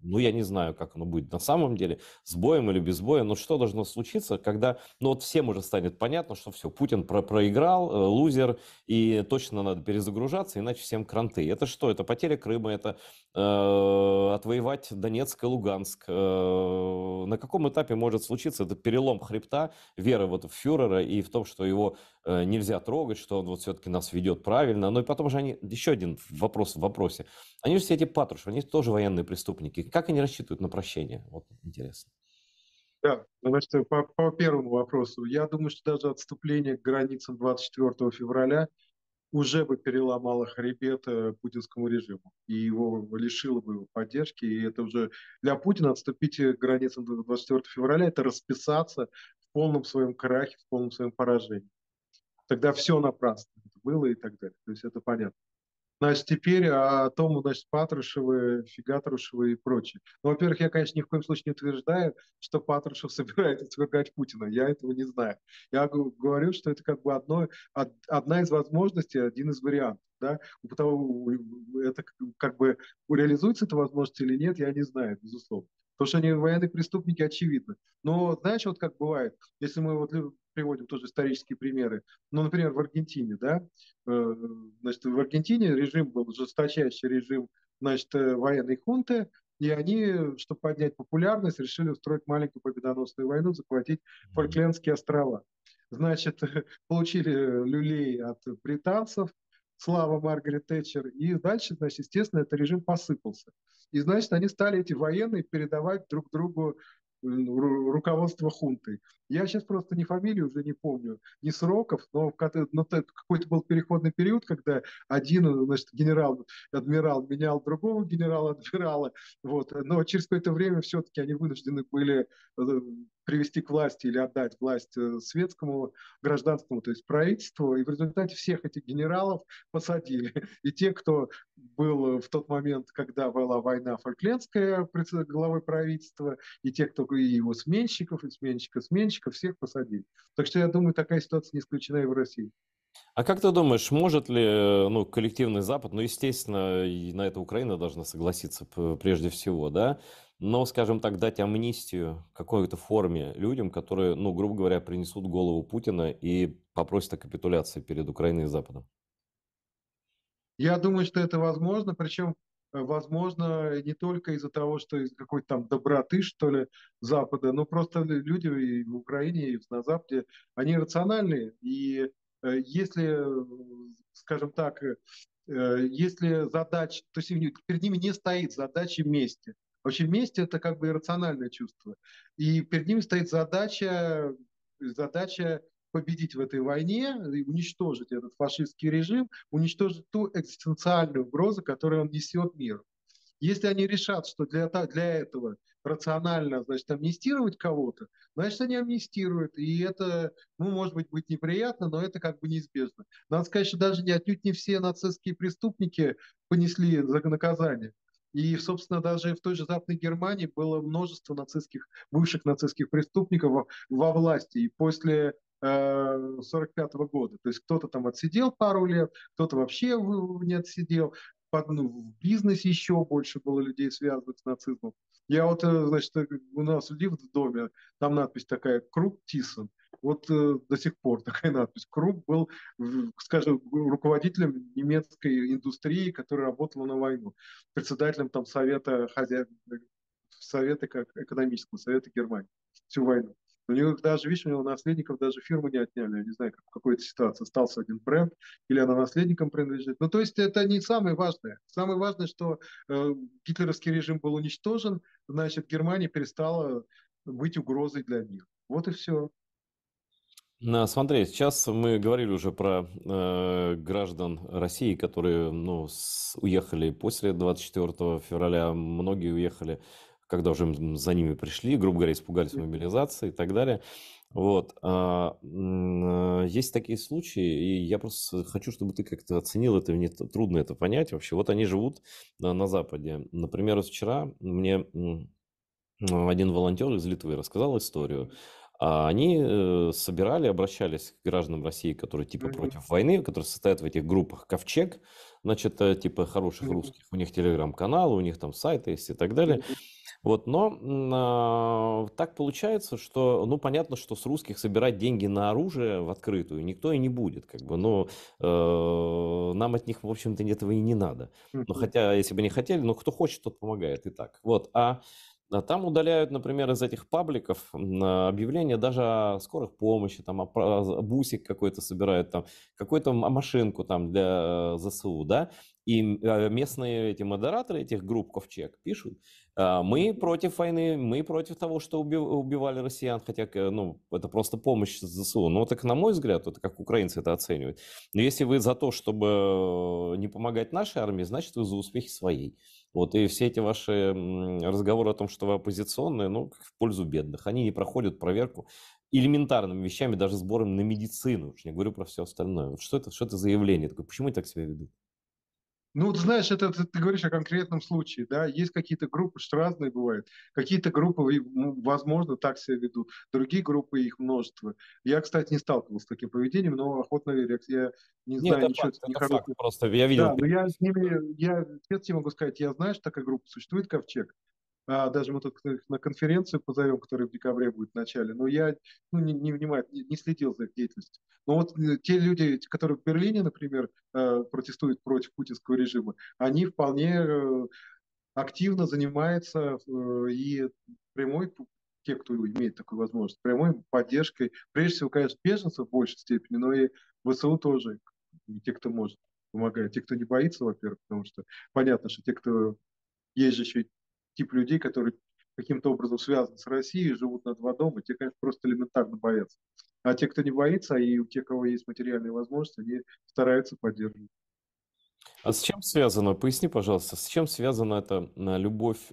Ну, я не знаю, как оно будет на самом деле, с боем или без боя, но что должно случиться, когда, ну, вот всем уже станет понятно, что все, Путин проиграл, лузер, и точно надо перезагружаться, иначе всем кранты. Это что? Это потеря Крыма, это отвоевать Донецк и Луганск. На каком этапе может случиться этот перелом хребта, веры вот в фюрера и в том, что его нельзя трогать, что он вот все-таки нас ведет правильно. Ну и потом же они, еще один вопрос в вопросе, они же все эти Патрушевы, они тоже военные преступники. Как они рассчитывают на прощение? Вот интересно. Да, значит, по первому вопросу, я думаю, что даже отступление к границам 24 февраля уже бы переломало хребет путинскому режиму и его лишило бы его поддержки. И это уже для Путина отступить к границам 24 февраля – это расписаться в полном своем крахе, в полном своем поражении. Тогда все напрасно было и так далее. То есть это понятно. Значит, теперь о том, значит, Патрушевы, Фигатрушевы и прочее. Ну, во-первых, я, конечно, ни в коем случае не утверждаю, что Патрушев собирается свергать Путина. Я этого не знаю. Я говорю, что это как бы одна из возможностей, один из вариантов. Да? Это как бы реализуется эта возможность или нет, я не знаю, безусловно. Потому что они военные преступники, очевидно. Но знаешь, вот как бывает, если мы вот приводим тоже исторические примеры, ну, например, в Аргентине, да, значит, в Аргентине режим был жесточайший режим, значит, военной хунты, и они, чтобы поднять популярность, решили устроить маленькую победоносную войну, захватить Фольклендские острова. Значит, получили люлей от британцев, слава Маргарет Тэтчер. И дальше, значит, естественно, этот режим посыпался. И, значит, они стали, эти военные, передавать друг другу руководство хунты. Я сейчас просто не фамилию уже не помню, не сроков, но, какой-то был переходный период, когда один, значит, адмирал менял другого генерала-адмирала, вот, но через какое-то время все-таки они вынуждены были привести к власти или отдать власть светскому, гражданскому, то есть правительству, и в результате всех этих генералов посадили. И те, кто был в тот момент, когда была война фольклендская, главой правительства, и те, кто и его сменщиков, и сменщиков, всех посадили. Так что я думаю, такая ситуация не исключена и в России. А как ты думаешь, может ли, ну, коллективный Запад, ну, естественно, и на это Украина должна согласиться прежде всего, да, но, скажем так, дать амнистию в какой-то форме людям, которые, ну, грубо говоря, принесут голову Путина и попросят о капитуляции перед Украиной и Западом? Я думаю, что это возможно, причем возможно не только из-за того, что из какой-то там доброты, что ли, Запада, но просто люди и в Украине, и на Западе, они рациональные. И если, скажем так, если задача, то есть перед ними не стоит задача мести. Вообще месть это как бы иррациональное чувство. И перед ними стоит задача победить в этой войне, и уничтожить этот фашистский режим, уничтожить ту экзистенциальную угрозу, которую он несет миру. Если они решат, что для этого рационально, значит, амнистировать кого-то, значит, они амнистируют. И это, ну, может быть неприятно, но это как бы неизбежно. Надо сказать, что даже отнюдь не все нацистские преступники понесли за наказание. И, собственно, даже в той же Западной Германии было множество бывших нацистских преступников во власти. И после 1945 года. То есть кто-то там отсидел пару лет, кто-то вообще не отсидел. В бизнесе еще больше было людей, связанных с нацизмом. Я вот, значит, у нас в доме, там надпись такая «Круп Тисон». Вот до сих пор такая надпись. Круп был, скажем, руководителем немецкой индустрии, которая работала на войну, председателем там совета экономического совета Германии всю войну. У него даже, видишь, у него наследников даже фирму не отняли. Я не знаю, как в какой-то ситуации остался один бренд, или она наследникам принадлежит. Ну, то есть это не самое важное. Самое важное, что гитлеровский режим был уничтожен, значит, Германия перестала быть угрозой для мира. Вот и все. Смотри, сейчас мы говорили уже про граждан России, которые, ну, уехали после 24 февраля, многие уехали, когда уже за ними пришли, грубо говоря, испугались мобилизации и так далее. Вот. Есть такие случаи, и я просто хочу, чтобы ты как-то оценил это, мне трудно это понять вообще. Вот они живут на Западе. Например, вчера мне один волонтер из Литвы рассказал историю. Они собирали, обращались к гражданам России, которые типа против войны, которые состоят в этих группах «Ковчег», значит, типа хороших русских. У них телеграм-каналы, у них там сайты есть и так далее. Вот, но так получается, что, ну, понятно, что с русских собирать деньги на оружие в открытую никто и не будет, как бы, но нам от них, в общем-то, этого и не надо. Но хотя, если бы не хотели, но кто хочет, тот помогает и так. Вот, а там удаляют, например, из этих пабликов объявления даже о скорых помощи, там, о бусик какой-то собирают, там, какую-то машинку там для ЗСУ, да, и местные эти модераторы этих групп Ковчег пишут: мы против войны, мы против того, что убивали россиян, хотя, ну, это просто помощь ЗСУ. Но так, на мой взгляд, это как украинцы это оценивают. Но если вы за то, чтобы не помогать нашей армии, значит, вы за успехи своей. Вот, и все эти ваши разговоры о том, что вы оппозиционные, ну, в пользу бедных. Они не проходят проверку элементарными вещами, даже сбором на медицину. Уж не говорю про все остальное. Вот что это за явление такое? Почему они так себя ведут? Ну, ты знаешь, это ты говоришь о конкретном случае, да, есть какие-то группы, что разные бывают, какие-то группы, возможно, так себя ведут, другие группы, их множество. Я, кстати, не сталкивался с таким поведением, но охотно верю, я не Нет, знаю ничего это факт. нехорошего. Просто я видел. Да, но я с ними, я честно тебе могу сказать, я знаю, что такая группа существует, Ковчег. Даже мы тут на конференцию позовем, которая в декабре будет в начале, но я ну, не следил за их деятельностью. Но вот те люди, которые в Берлине, например, протестуют против путинского режима, они вполне активно занимаются и прямой, те, кто имеет такую возможность, прямой поддержкой, прежде всего, конечно, беженцев в большей степени, но и ВСУ тоже, те, кто может. помогают. Те, кто не боится, во-первых, потому что понятно, что те, кто... Есть же еще тип людей, которые каким-то образом связаны с Россией, живут на два дома, те, конечно, просто элементарно боятся. А те, кто не боится, и у тех, у кого есть материальные возможности, они стараются поддерживать. А с чем связано, поясни, пожалуйста, с чем связана эта любовь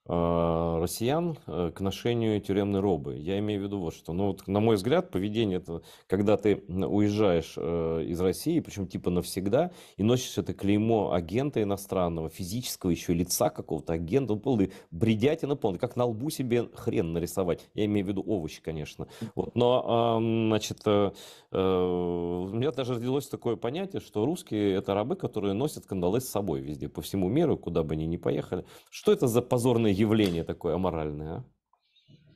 россиян к ношению тюремной робы? Я имею в виду вот что. Ну, вот, на мой взгляд, поведение это, когда ты уезжаешь из России, причем типа навсегда, и носишь это клеймо агента иностранного, физического еще лица какого-то агента, он полный бредятина полный, как на лбу себе хрен нарисовать. Я имею в виду овощи, конечно. Вот, но, значит, у меня даже родилось такое понятие, что русские это рабы, которые носят кандалы с собой везде, по всему миру, куда бы они ни поехали. Что это за позорное явление такое аморальное, а?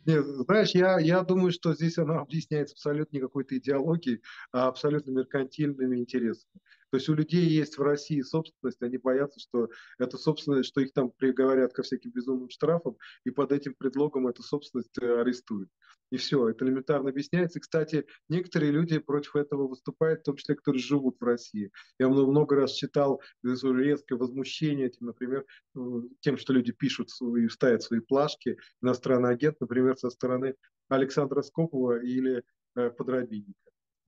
Нет, знаешь, я думаю, что здесь оно объясняется абсолютно не какой-то идеологией, а абсолютно меркантильными интересами. То есть у людей есть в России собственность, они боятся, что эта собственность, что их там приговорят ко всяким безумным штрафам, и под этим предлогом эту собственность арестуют. И все, это элементарно объясняется. И, кстати, некоторые люди против этого выступают, в том числе, которые живут в России. Я много раз читал резкое возмущение этим, например, тем, что люди пишут и ставят свои плашки, иностранный агент, например, со стороны Александра Скопова или Подробинника.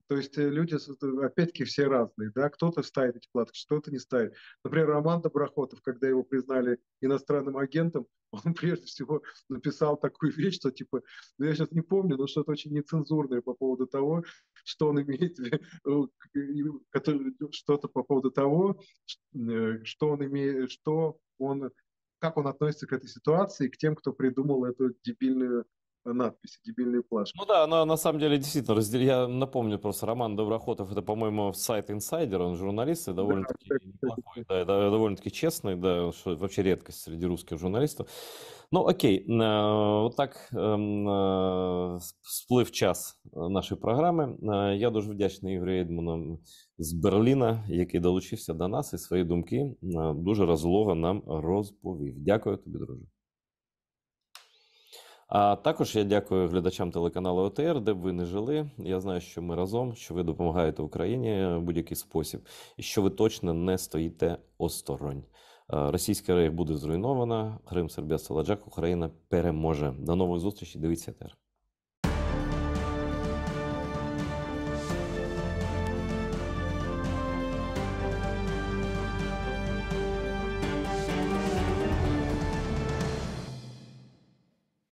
То есть люди, опять-таки, все разные, да, кто-то ставит эти платки, кто-то не ставит. Например, Роман Доброхотов, когда его признали иностранным агентом, он прежде всего написал такую вещь, что типа, ну я сейчас не помню, но что-то очень нецензурное по поводу того, что он имеет, что-то по поводу того, что он имеет, что он, как он относится к этой ситуации, к тем, кто придумал эту дебильную надпись, дебильную Ну плашку. да, на самом деле действительно, я напомню просто, Роман Доброхотов, это, по-моему, сайт Insider, он журналист и Да, довольно-таки неплохой, кстати, да, довольно-таки честный, да, что вообще редкость среди русских журналистов. Ну окей, вот так сплив час нашої програми. Я дуже вдячний Ігорю Ейдману з Берліна, який долучився до нас і свої думки дуже розлого нам розповів. Дякую тобі, друже. А також я дякую глядачам телеканалу ОТР, де б ви не жили. Я знаю, що ми разом, що ви допомагаєте Україні в будь-який спосіб, і що ви точно не стоїте осторонь. Російський рейх буде зруйновано, Крим, Сербія, Саладжак, Україна переможе. До нових зустрічей, дивіться ОТР.